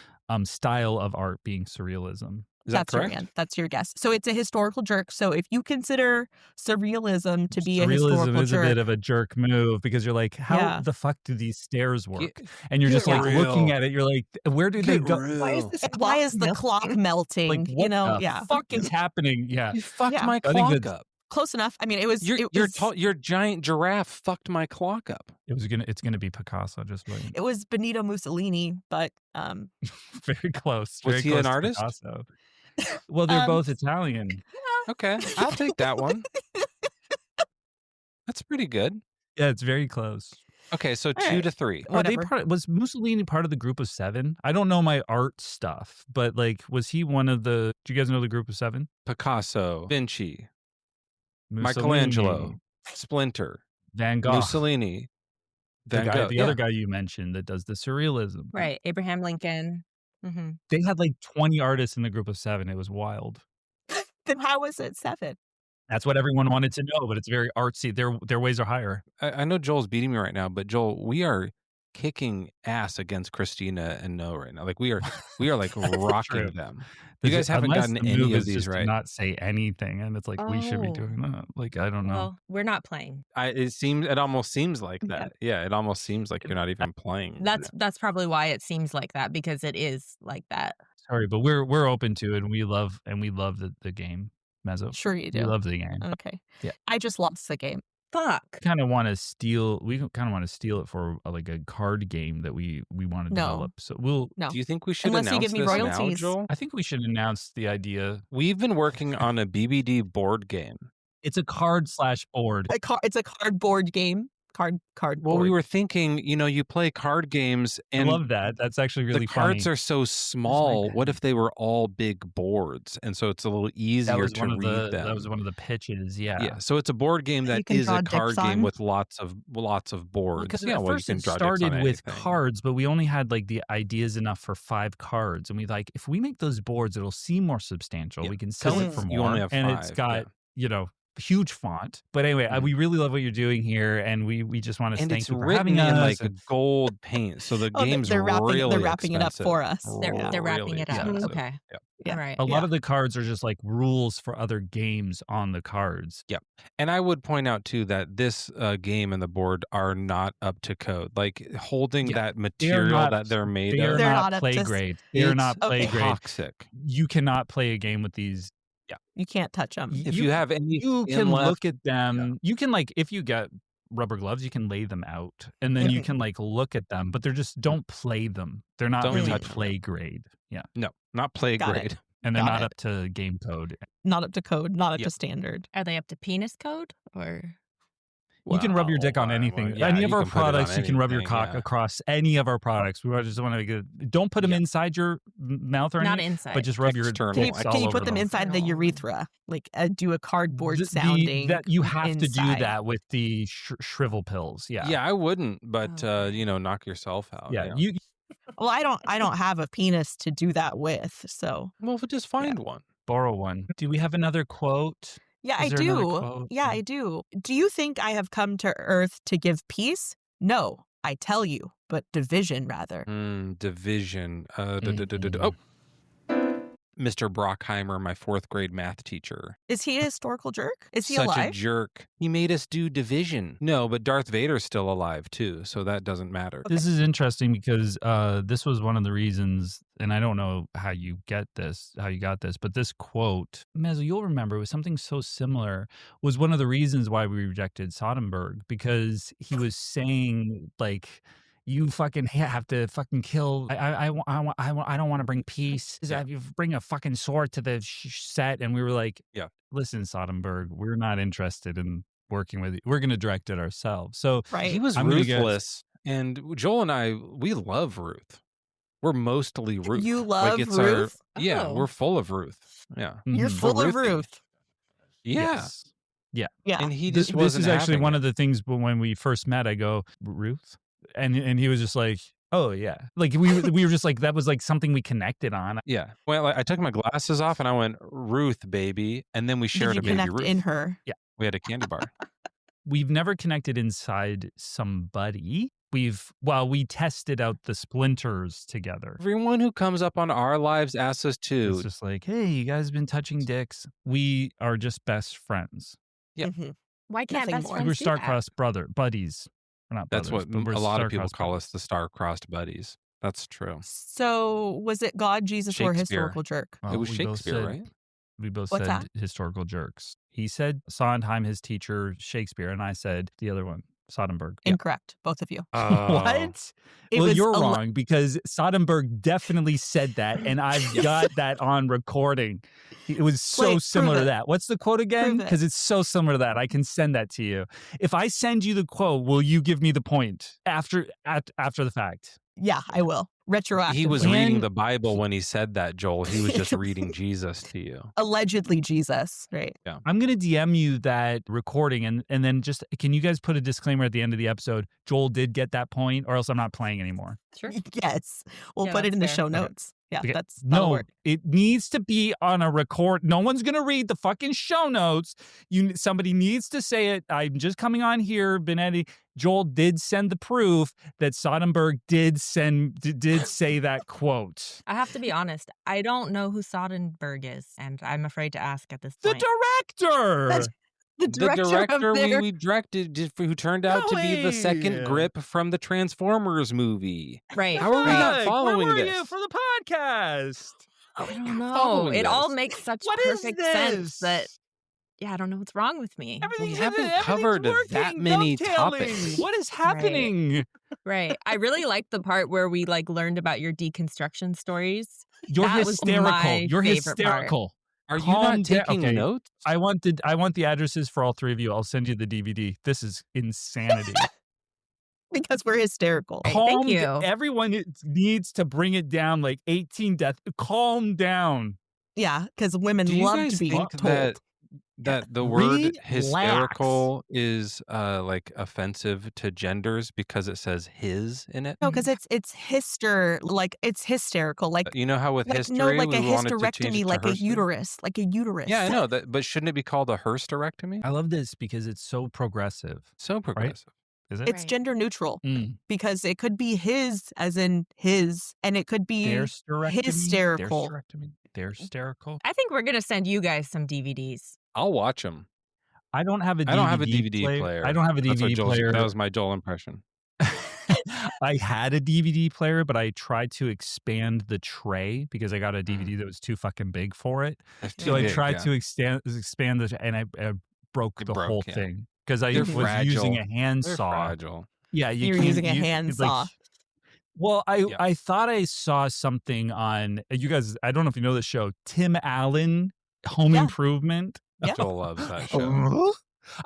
S3: style of art being surrealism.
S4: Is that
S5: That's your
S4: correct?
S5: man. That's your guess. So it's a historical jerk. So if you consider surrealism to be a
S3: Surrealism
S5: historical
S3: is
S5: jerk,
S3: a bit of a jerk move because you're like, how
S5: Yeah.
S3: the fuck do these stairs work?
S4: Get-
S3: And you're just
S4: get
S3: like looking
S4: real.
S3: at it. You're like, where do they
S4: Get
S3: go?
S4: real.
S2: Why is this
S5: why is the
S2: clock
S5: clock melting?
S3: Like, what
S5: You know,
S3: the
S5: yeah.
S3: fuck is happening? Yeah,
S4: You fucked
S5: Yeah.
S4: my
S3: I think
S4: clock
S3: that's-
S4: up.
S5: Close enough. I mean, it was.
S4: Your giant giraffe fucked my clock up.
S3: it's gonna be Picasso. Just wait.
S5: It was Benito Mussolini, but
S3: Very close.
S4: Was
S3: Very
S4: he
S3: close
S4: an
S3: to
S4: artist?
S3: Picasso. Well, they're both Italian.
S4: Okay, I'll take that one. That's pretty good.
S3: Yeah, it's very close.
S4: Okay, so
S5: All
S4: 2
S5: right.
S4: to 3.
S3: Are they
S5: Whatever.
S3: was Mussolini part of the group of 7? I don't know my art stuff, but like, was he one of the? Do you guys know the group of 7?
S4: Picasso, Vinci,
S3: Mussolini,
S4: Michelangelo, Splinter,
S3: Van Gogh,
S4: Mussolini, Van Gogh.
S3: the other guy you mentioned that does the surrealism.
S1: Right. Abraham Lincoln. Mm-hmm.
S3: They had like 20 artists in the group of 7. It was wild.
S5: then how was it 7?
S3: That's what everyone wanted to know, but it's very artsy. Their ways are higher.
S4: I know Joel's beating me right now, but Joel, we are kicking ass against Christina and Noah right now. Like we are like rocking
S3: True.
S4: them. You guys haven't
S3: Unless
S4: gotten
S3: the
S4: any
S3: move
S4: of
S3: is
S4: these
S3: just to
S4: right.
S3: not say anything, and it's like we should be
S1: Oh.
S3: doing that. Like I don't know.
S1: Well, we're not playing.
S4: It almost seems like
S5: Yeah.
S4: that. Yeah, it almost seems like you're not even playing.
S1: That's probably why it seems like that, because it is like that.
S3: Sorry, but we're open to it, and we love the game, Mezzo.
S5: Sure you
S3: We
S5: do.
S3: love the game.
S5: Okay.
S3: Yeah.
S5: I just lost the game.
S1: Fuck.
S3: We kind of want to steal it for like a card game that we want to
S5: No.
S3: develop. So we'll.
S5: No.
S4: Do you think we should
S5: Unless you
S4: announce
S5: give me
S4: this now,
S5: royalties.
S4: Joel?
S3: I think we should announce the idea.
S4: We've been working on a BBD board game.
S3: It's a card/board.
S5: It's a cardboard game. Cardboard.
S4: Well, we were thinking, you play card games
S3: I
S4: and
S3: love that. That's actually really
S4: the cards
S3: funny.
S4: are so small. What if they were all big boards? And so it's a little
S3: That
S4: easier
S3: was
S4: to
S3: one of
S4: read
S3: the
S4: them.
S3: that was one of the pitches.
S4: Yeah, so it's a board game
S2: You
S4: that
S2: can
S4: is
S2: draw
S4: a card
S2: dicks
S4: game
S2: on?
S4: with lots of boards.
S3: Because
S4: yeah,
S3: at
S4: well,
S3: first
S4: you can
S3: it
S4: draw dicks on
S3: started with
S4: anything.
S3: cards, but we only had like the ideas enough for 5 cards, and we like if we make those boards, it'll seem more substantial.
S4: Yeah,
S3: We can sell it
S4: because
S3: for more,
S4: you only have
S3: and
S4: 5.
S3: it's got huge font. But anyway, we really love what you're doing here, and we just want to
S4: And
S3: thank
S4: it's
S3: you for
S4: written
S3: having
S4: in
S3: us.
S4: like a gold paint, so the
S5: Oh,
S4: game's
S5: they're wrapping
S4: really
S5: it up
S4: expensive.
S5: for us.
S1: They're wrapping
S3: Really
S1: it up.
S3: expensive.
S1: Okay.
S4: Yeah.
S5: Yeah.
S1: Right.
S3: A lot of the cards are just like rules for other games on the cards.
S4: Yep. And I would point out too that this game and the board are not up to code. Like holding
S3: Yeah.
S4: that material that they're made
S3: They are
S4: of.
S5: They're
S3: not
S5: not up
S3: play
S5: to-
S3: grade. They are
S4: It's
S3: not play grade.
S4: toxic.
S3: You cannot play a game with these.
S5: You can't touch them.
S4: If you have any
S3: You
S4: skin
S3: can
S4: left,
S3: look at them. You can like, if you get rubber gloves, you can lay them out and then you can like look at them, but they're just don't play them. They're not
S4: Don't
S3: really
S4: touch them.
S3: play grade. Yeah.
S4: no, not play
S5: Got it.
S4: grade.
S3: And they're
S5: Got
S3: not
S5: it.
S3: up to game code.
S5: Not up to code, not up
S4: Yep.
S5: to standard.
S1: Are they up to penis code or?
S3: You can rub your dick on
S4: Well,
S3: anything.
S4: yeah,
S3: any of
S4: you
S3: our
S4: can put it on
S3: products, you can rub your
S4: anything,
S3: cock
S4: yeah.
S3: across any of our products. We just want to make it. Don't put them
S4: Yeah.
S3: inside your mouth or
S1: Not
S3: anything,
S1: inside.
S3: but just rub your
S4: External.
S5: Can you,
S3: dicks
S5: can
S3: all
S5: you
S3: over
S5: put them
S3: them.
S5: inside the
S1: External.
S5: urethra? Like do a cardboard
S3: The-
S5: sounding.
S3: that you have to do
S5: inside.
S3: that with the shrivel pills. Yeah.
S4: Yeah, I wouldn't, but
S1: Oh.
S4: knock yourself out.
S3: Yeah.
S4: You know.
S5: Well, I don't have a penis to do that with, so
S4: Well, just find one.
S3: Borrow one. Do we have another quote?
S5: yeah, I
S3: Is there another
S5: do.
S3: quote?
S5: Yeah, I do. Do you think I have come to Earth to give peace? No, I tell you, but division rather.
S4: Division.
S3: Mhm.
S4: Oh, Mr. Brockheimer, my 4th grade math teacher.
S5: Is he a historical jerk? Is he
S4: Such
S5: alive?
S4: a jerk. He made us do division. No, but Darth Vader's still alive too, so that doesn't matter.
S3: This is interesting because this was one of the reasons, and I don't know how you got this, but this quote, Mezzo, you'll remember, it was something so similar, was one of the reasons why we rejected Soderbergh, because he was saying, like, you fucking have to fucking kill. I don't want to bring peace.
S4: Yeah.
S3: You bring a fucking sword to the set, and we were like,
S4: Yeah.
S3: listen, Soderbergh, we're not interested in working with you. We're going to direct it ourselves. So
S5: Right.
S4: He was
S3: I'm gonna guess-
S4: ruthless. And Joel and I, we love Ruth. We're mostly Ruth.
S5: You love
S4: it's
S5: Ruth?
S4: Yeah,
S1: Oh.
S4: we're full of Ruth. Yeah.
S5: You're
S3: mhm.
S5: full of
S4: Ruthie.
S5: Ruth.
S4: Yeah.
S5: Yeah.
S4: And he
S3: This
S4: just
S3: is
S4: wasn't
S3: actually
S4: having
S3: one
S4: it.
S3: of the things when we first met. I go, Ruth, and he was just like, oh yeah, like we were just like, that was like something we connected on.
S4: Yeah. Well, I took my glasses off and I went, Ruth, baby. And then we shared
S5: Did
S4: a
S5: you
S4: baby
S5: connect
S4: Ruth.
S5: in her?
S4: We had a candy bar.
S3: We've never connected inside somebody. We tested out the splinters together.
S4: Everyone who comes up on our lives asks us
S3: It's
S4: to.
S3: just like, hey, you guys been touching dicks? We are just best friends.
S4: Yeah.
S5: Mhm.
S1: Why can't
S5: Nothing
S1: best
S5: more.
S1: friends
S3: We're
S1: do that?
S3: star-crossed buddies. We're not
S4: That's
S3: brothers,
S4: what
S3: but we're
S4: a lot of people
S3: star-crossed
S4: call
S3: buddies.
S4: us, the star-crossed buddies. That's true.
S5: So was it God, Jesus, or
S4: Shakespeare.
S5: historical jerk?
S4: It was
S3: we both
S4: Shakespeare,
S3: said-
S4: right?
S3: We both
S5: What's
S3: said
S5: that?
S3: historical jerks. He said Sondheim, his teacher, Shakespeare, and I said the other one, Soderbergh.
S5: Incorrect, both of you.
S3: What?
S5: It
S3: Well,
S5: was
S3: you're
S5: a le-
S3: wrong because Soderbergh definitely said that, and I've got that on recording. It was so
S5: Wait, prove
S3: similar to
S5: it.
S3: that. What's the quote again?
S5: Prove it.
S3: Because it's so similar to that. I can send that to you. If I send you the quote, will you give me the point after the fact?
S5: Yeah, I will. Retroactively.
S4: He was
S3: And-
S4: reading the Bible when he said that, Joel. He was just reading Jesus to you.
S5: allegedly Jesus, right?
S3: I'm going to DM you that recording and then just, can you guys put a disclaimer at the end of the episode? Joel did get that point, or else I'm not playing anymore.
S1: Sure.
S5: Yes. We'll
S1: Yeah,
S5: put it
S1: that's
S5: in the
S1: fair.
S5: show
S3: Okay.
S5: notes. Yeah,
S3: Okay.
S5: that'll
S3: No,
S5: work.
S3: it needs to be on a record. No one's going to read the fucking show notes. Somebody needs to say it. I'm just coming on here, Benetti. Joel did send the proof that Soderbergh did say that quote.
S1: I have to be honest. I don't know who Soderbergh is, and I'm afraid to ask at this
S3: The
S1: point.
S3: director.
S5: That's- The director,
S4: director
S5: of their...
S4: we directed, who turned out to be the second
S3: Really?
S4: grip from the Transformers movie.
S1: Right.
S4: How are we not
S3: Fuck,
S4: following
S3: where were
S4: this?
S3: you for the podcast?
S1: I don't know.
S4: following
S1: It all
S4: this.
S1: makes such
S3: What is
S1: perfect
S3: this?
S1: sense that, yeah, I don't know what's wrong with me.
S3: Everything's-
S4: haven't
S3: everything's
S4: covered that
S3: working,
S4: many
S3: dovetailing.
S4: topics.
S3: What is happening?
S1: Right. I really liked the part where we learned about your deconstruction stories.
S3: You're
S1: That was
S3: hysterical.
S1: my
S3: You're
S1: favorite part.
S3: hysterical.
S4: Are you
S3: Calm
S4: not
S3: down.
S4: taking
S3: Okay.
S4: notes?
S3: I want the addresses for all three of you. I'll send you the DVD. This is insanity.
S5: because we're hysterical.
S1: Right, thank you.
S3: Everyone needs to bring it down, like 18 death. Calm down.
S5: Yeah, because women
S4: Do you
S5: love
S4: guys
S5: to be
S4: think
S5: told.
S4: that the word
S3: Relax.
S4: hysterical is offensive to genders because it says his in it?
S5: No, because it's it's hysterical. Like
S4: You know how with history
S5: no, like
S4: we
S5: a
S4: wanted to change
S5: hysterectomy,
S4: it to
S5: like a
S4: herster?
S5: uterus, like a uterus.
S4: Yeah, I know that, but shouldn't it be called a hersterectomy?
S3: I love this because it's so progressive.
S4: So progressive.
S3: Is it?
S5: It's
S1: Right.
S5: gender neutral
S3: Mm.
S5: because it could be his as in his, and it could be
S3: Hysterectomy?
S5: hysterical.
S3: Hysterectomy? they're hysterical.
S1: I think we're going to send you guys some DVDs.
S4: I'll watch them.
S3: I don't have a DVD,
S4: I don't have a DVD player.
S3: I don't have a DVD player.
S4: That was my Joel impression.
S3: I had a DVD player, but I tried to expand the tray because I got a DVD that was too fucking big for it. So I tried to expand the, and I broke the whole thing because I was using a handsaw.
S4: Fragile.
S3: Yeah,
S5: you're using a handsaw.
S3: Well, I thought I saw something on you guys. I don't know if you know the show, Tim Allen, Home Improvement.
S5: Yeah.
S4: Joel loves that show.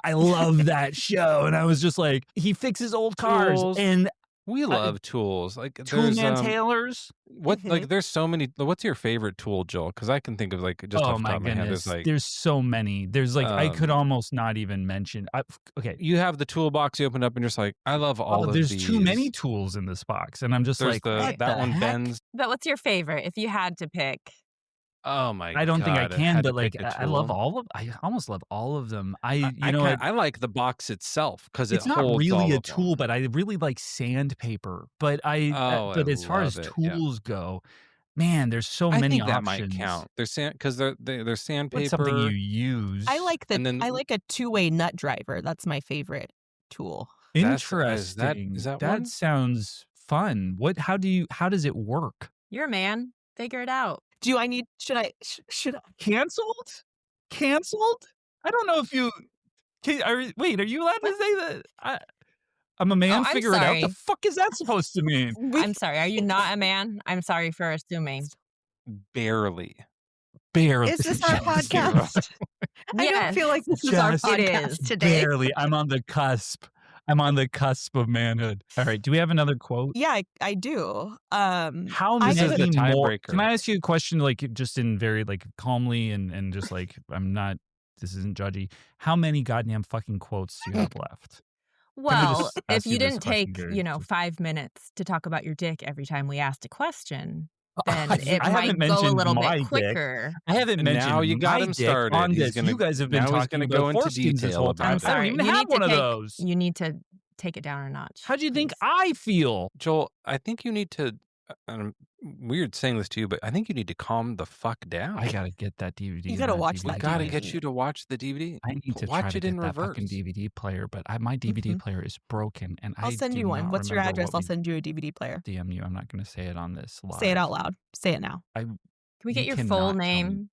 S3: I love that show, and I was just like, he fixes old cars, and
S4: we love tools. Like
S3: Toolman Taylors.
S4: What like there's so many. What's your favorite tool, Joel? Because I can think of like just off the top of my head.
S3: There's so many. There's like I could almost not even mention. Okay,
S4: you have the toolbox you open up and you're just like, I love all of these.
S3: There's too many tools in this box, and I'm just
S4: that one bends.
S1: But what's your favorite if you had to pick?
S4: Oh my god!
S3: I don't think I can, but like I love all of. I almost love all of them. I
S4: like the box itself because
S3: it's not really a tool, but I really like sandpaper. But but as far as tools go, man, there's so many options.
S4: That might count. They're because they're sandpaper.
S3: What's something you use?
S5: I like I like a two-way nut driver. That's my favorite tool.
S3: Interesting. That sounds fun. How does it work?
S1: You're a man. Figure it out.
S5: Should I
S3: canceled? I don't know if you wait, are you allowed to say that? I'm a man, figure it out. The fuck is that supposed to mean?
S1: I'm sorry. Are you not a man? I'm sorry for assuming.
S4: Barely.
S2: Is this our podcast? I don't feel like this is our podcast today.
S3: Barely. I'm on the cusp of manhood. All right. Do we have another quote?
S5: Yeah, I do.
S3: How many more? Can I ask you a question, like just in very like calmly and just like this isn't judgy. How many goddamn fucking quotes do you have left?
S1: Well, if you didn't take, 5 minutes to talk about your dick every time we asked a question, then it might go a little bit quicker.
S3: I haven't mentioned
S4: now you got him started
S3: on this. You guys have been talking about
S4: go into detail about
S1: I'm sorry.
S3: I don't even have one of those.
S1: You need to take it down a notch.
S3: How do you think I feel?
S4: Joel, I think you need to, weird saying this to you, but I think you need to calm the fuck down.
S3: I got to get that DVD.
S5: You got to watch that.
S4: We got to get you to watch the DVD.
S3: I need to
S4: watch it in
S3: that
S4: reverse.
S3: Fucking DVD player, but my DVD player is broken, and
S5: I'll send you one. What's your address? I'll send you a DVD player.
S3: DM you. I'm not going to say it on this live.
S5: Say it out loud. Say it now.
S1: Can we get your full name?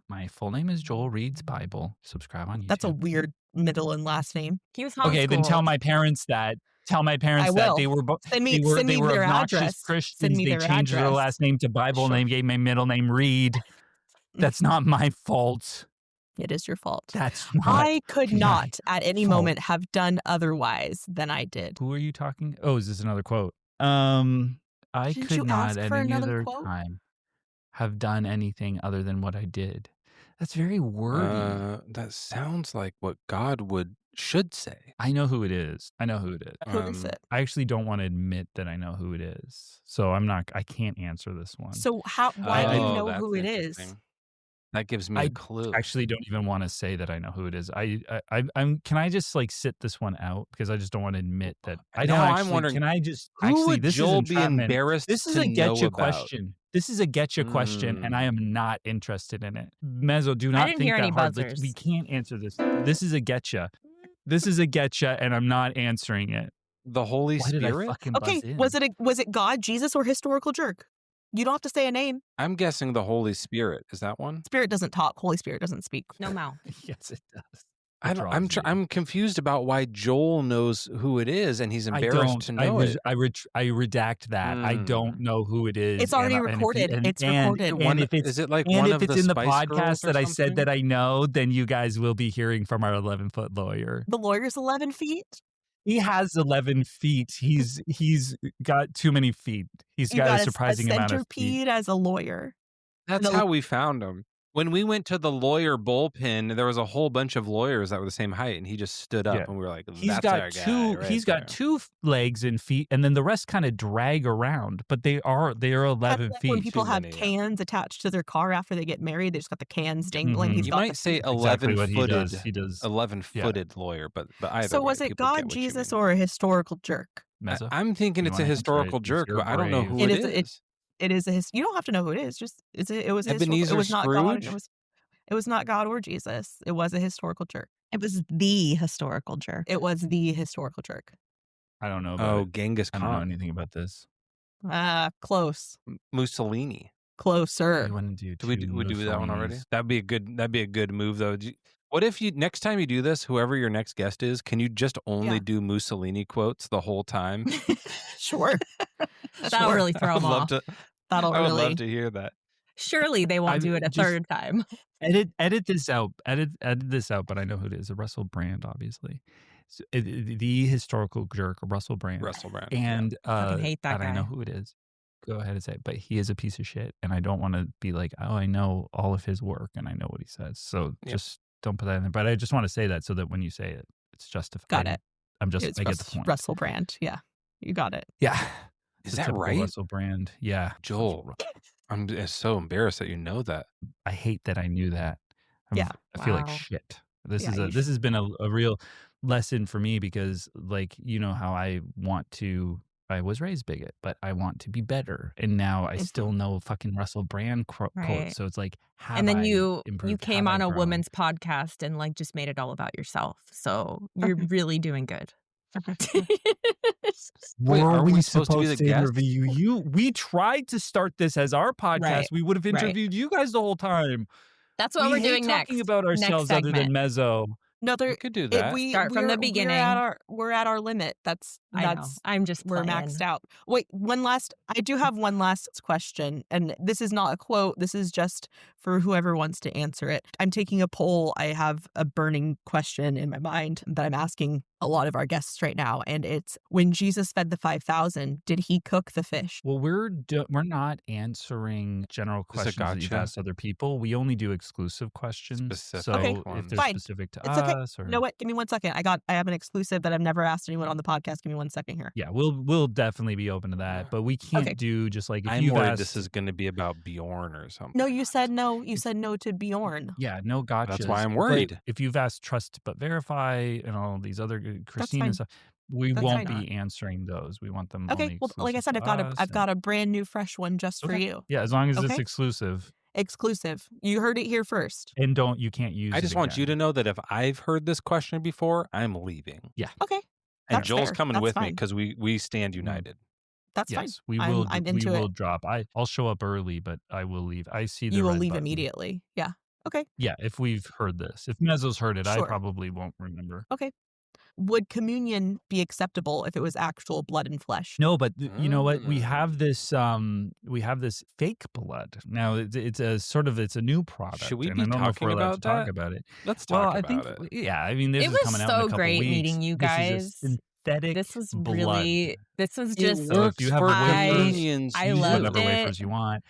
S3: My full name is Joel Reads Bible. Subscribe on YouTube.
S5: That's a weird middle and last name.
S1: He was homeschooled.
S3: Okay, then tell my parents that. Tell my parents that they were
S5: send me their
S3: obnoxious
S5: address.
S3: Christians. They changed their last name to Bible and they gave my middle name Reed. That's not my fault.
S5: It is your fault.
S3: That's not.
S5: I could not at any moment have done otherwise than I did.
S3: Who are you talking? Oh, is this another quote? I could not at any other time have done anything other than what I did. That's very wordy.
S4: That sounds like what God should say.
S3: I know who it is.
S5: Who is it?
S3: I actually don't want to admit that I know who it is. So I can't answer this one.
S5: So why do you know who it is?
S4: That gives me a clue.
S3: I actually don't even want to say that I know who it is. Can I just like sit this one out? Because I just don't want to admit that I don't actually. I'm wondering,
S4: can
S3: I just
S4: who would Joel be embarrassed?
S3: This is a getcha question. This is a getcha question, and I am not interested in it. Mezzo, do not think that hard. We can't answer this. This is a getcha. This is a getcha, and I'm not answering it.
S4: The Holy Spirit?
S5: Okay, was it God, Jesus, or historical jerk? You don't have to say a name.
S4: I'm guessing the Holy Spirit. Is that one?
S5: Spirit doesn't talk. Holy Spirit doesn't speak.
S1: No mouth.
S3: Yes, it does.
S4: I'm confused about why Joel knows who it is, and he's embarrassed to know it.
S3: I redact that. I don't know who it is.
S5: It's already recorded. It's recorded.
S3: And if
S4: is it like one of the
S3: in the
S4: Spice
S3: podcast that I
S4: something?
S3: said that I know, then you guys will be hearing from our 11-foot lawyer.
S5: The lawyer's 11 feet?
S3: He has 11 feet. He's got too many feet. He's got a surprising amount of feet.
S5: Centipede as a lawyer.
S4: That's how we found him. When we went to the lawyer bullpen, there was a whole bunch of lawyers that were the same height, and he just stood up, and we were like, "That's our guy."
S3: He's got 2 legs and feet, and then the rest kind of drag around. But they are 11 feet.
S5: When people have cans attached to their car after they get married, they just got the cans dangling.
S4: You might say 11-footed.
S3: He does
S4: 11-footed lawyer, but either.
S5: So was it God, Jesus, or a historical jerk?
S3: Mezzo?
S4: I'm thinking it's a historical jerk, but I don't know who it is.
S5: It is you don't have to know who it is. Just it was a historical. It
S4: Ebenezer
S5: was not God. And
S4: Scrooge?
S5: it was not God or Jesus. It was a historical jerk.
S2: It was the historical jerk.
S5: It was the historical jerk.
S3: I don't know about it.
S4: Genghis
S3: I don't know
S4: Khan.
S3: anything about this.
S5: Close.
S4: Mussolini.
S5: Closer.
S3: We want to do
S4: Do we do that one already? That'd be a good move though. What if you next time you do this, whoever your next guest is, can you just only do Mussolini quotes the whole time?
S5: Sure.
S1: That'll really throw them off.
S4: I would love to hear that.
S1: Surely they won't do it a third time.
S3: Edit this out. Edit this out. But I know who it is. Russell Brand, obviously. So, the historical jerk, Russell Brand. And
S1: fucking hate that
S3: and
S1: guy.
S3: I know who it is. Go ahead and say it. But he is a piece of shit, and I don't want to be like, oh, I know all of his work and I know what he says. So just don't put that in there. But I just want to say that so that when you say it, it's justified.
S5: Got it.
S3: I get the point.
S5: Russell Brand. Yeah, you got it.
S3: Yeah.
S4: Is that right?
S3: Russell Brand. Yeah.
S4: Joel, I'm so embarrassed that you know that.
S3: I hate that I knew that. I feel like shit. This has been a real lesson for me because, like, you know how I was raised bigot, but I want to be better, and now I still know fucking Russell Brand quotes. So it's like,
S1: and then you came on a woman's podcast and like just made it all about yourself. So you're really doing good.
S3: Wait,
S4: are we supposed to be the guest?
S3: Interview you? We tried to start this as our podcast.
S1: Right.
S3: We would have interviewed you guys the whole time.
S1: That's what we're doing next.
S3: Talking about ourselves other than Mezzo.
S5: No,
S4: we could do that.
S1: Start from the beginning.
S5: We're at our limit.
S1: I'm just
S5: we're maxed out. Wait, I do have one last question, and this is not a quote. This is just for whoever wants to answer it. I'm taking a poll. I have a burning question in my mind that I'm asking a lot of our guests right now, and it's, when Jesus fed the 5,000, did he cook the fish?
S3: Well, we're not answering general questions that you've asked other people. We only do exclusive questions.
S4: Specific
S3: if they're
S5: fine.
S3: specific to
S5: It's okay.
S3: us, or...
S5: You know what? Give me 1 second. I have an exclusive that I've never asked anyone on the podcast. Give me 1 second here.
S3: Yeah, we'll definitely be open to that, but we can't do just like, if
S4: I'm
S3: you've
S4: worried
S3: asked...
S4: this is going to be about Bjorn or something.
S5: No, you said no. You said no to Bjorn.
S3: Yeah, no gotchas.
S4: That's why I'm worried.
S3: But if you've asked Trust But Verify and all these other Christine and stuff, we won't be answering those. We want them.
S5: Okay. Well, like I said, I've got a brand new fresh one just for you.
S3: Yeah, as long as it's exclusive.
S5: Exclusive. You heard it here first.
S3: And you can't use it.
S4: I just want you to know that if I've heard this question before, I'm leaving.
S3: Yeah.
S5: Okay.
S4: And Joel's coming with me because we stand united.
S5: That's fine.
S3: We will.
S5: I'm into
S3: we will
S5: it.
S3: drop. I'll show up early, but I will leave. I see the
S5: You will
S3: red
S5: leave
S3: button.
S5: immediately. Yeah. Okay.
S3: Yeah, if we've heard this. If Mezzo's heard it, I
S5: Sure.
S3: probably won't remember.
S5: Okay. Would communion be acceptable if it was actual blood and flesh?
S3: No, but you know what? We have this fake blood. Now it's a new product.
S4: Should we
S3: and
S4: be
S3: I don't know if
S4: talking
S3: we're allowed
S4: about
S3: to talk
S4: that?
S3: about it.
S4: Let's talk about it.
S3: Yeah, I mean, this
S1: It
S3: is
S1: was
S3: coming out
S1: so
S3: in a couple
S1: great
S3: weeks.
S1: meeting you guys.
S3: This is synthetic
S1: This was
S3: blood.
S1: really. This was just.
S3: So if you have
S4: communions,
S1: I
S3: use
S1: loved
S3: whatever
S1: it.
S3: wafers you want,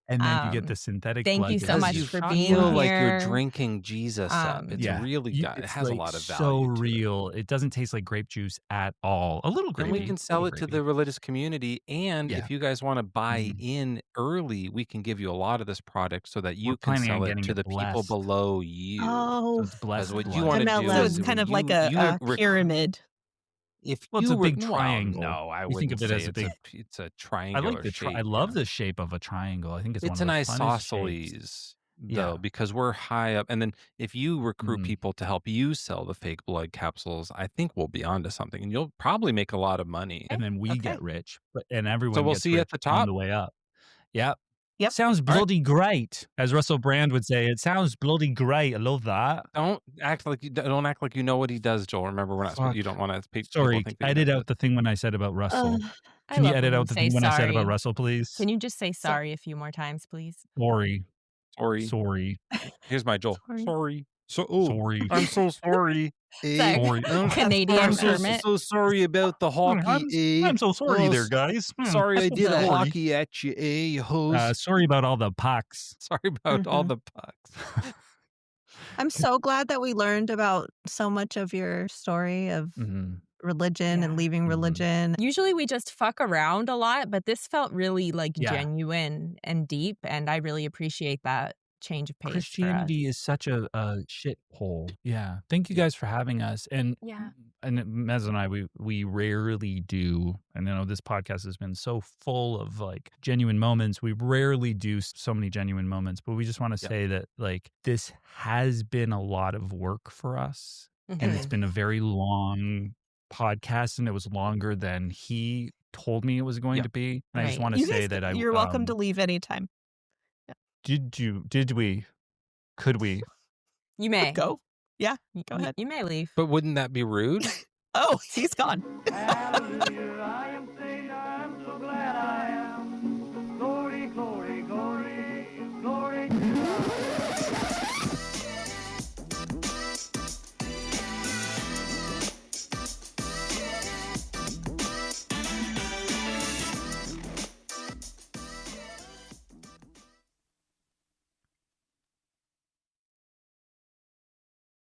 S3: and then you get the synthetic
S1: thank
S3: blood.
S1: you so much
S4: you
S1: for
S4: feel
S1: being
S4: like
S1: here.
S4: you're drinking Jesus up. It's really got. It
S3: It's
S4: has a
S3: like
S4: lot of value.
S3: so
S4: to it.
S3: real. It doesn't taste like grape juice at all. A little grapey.
S4: And we can sell it to the religious community. And if you guys want to buy in early, we can give you a lot of this product so that you can sell it to the people below you.
S2: Oh,
S3: So it's blessed
S4: What
S3: blood.
S4: you want to do
S5: So
S4: is
S5: it's kind of
S4: you-
S5: like
S4: you
S5: a
S4: rec-
S5: pyramid.
S4: If
S3: Well, it's
S4: you
S3: a big
S4: well,
S3: triangle.
S4: No, I
S3: You think
S4: wouldn't
S3: of it
S4: say
S3: as a big.
S4: it's a
S3: I
S4: triangular
S3: like the.
S4: shape.
S3: I love the shape of a triangle. I think it's
S4: It's
S3: one
S4: an
S3: of the funnest shapes.
S4: isosceles, though,
S3: Yeah.
S4: because we're high up. And then if you recruit people to help you sell the fake blood capsules, I think we'll be onto something, and you'll probably make a lot of money.
S3: And then we get rich, and everyone.
S4: So we'll
S3: gets
S4: see you
S3: rich
S4: at the
S3: on
S4: top?
S3: the way up. Yep.
S5: Yep.
S3: Sounds bloody great, as Russell Brand would say. It sounds bloody great. I love that.
S4: Don't act like you know what he does, Joel. Remember, we're not. You don't want to.
S3: Sorry,
S4: think that
S3: edit
S4: you know
S3: out the thing when I said about Russell. Can
S1: I
S3: you
S1: love
S3: edit
S1: when
S3: out
S1: you
S3: the
S1: say
S3: thing when I said about
S1: sorry.
S3: Russell, please?
S1: Can you just say sorry a few more times, please?
S3: Sorry.
S4: Sorry. Here's my Joel.
S1: Sorry.
S4: Sorry.
S3: Sorry.
S4: I'm so sorry.
S3: Sorry.
S1: Canadian Kermit.
S4: so sorry about the hockey.
S3: I'm so sorry
S4: Oh,
S3: there, guys.
S4: Sorry I did a
S3: Sorry.
S4: hockey at you, you host.
S3: Sorry about all the pucks.
S4: Sorry about all the pucks.
S2: I'm so glad that we learned about so much of your story of religion and leaving religion.
S1: Usually we just fuck around a lot, but this felt really like
S3: Yeah.
S1: genuine and deep, and I really appreciate that. change of pace.
S3: Christianity is such a shit hole. Yeah. Thank you guys for having us. And Mez and I, we rarely do, and I know this podcast has been so full of like genuine moments. We rarely do so many genuine moments, but we just want to say that like this has been a lot of work for us. And it's been a very long podcast, and it was longer than he told me it was going to be. And I just want to say that
S5: you're welcome to leave anytime.
S3: Could we?
S1: You may.
S5: Go. Yeah, go ahead.
S1: You may leave.
S4: But wouldn't that be rude?
S5: Oh, he's gone.
S6: Hallelujah, I am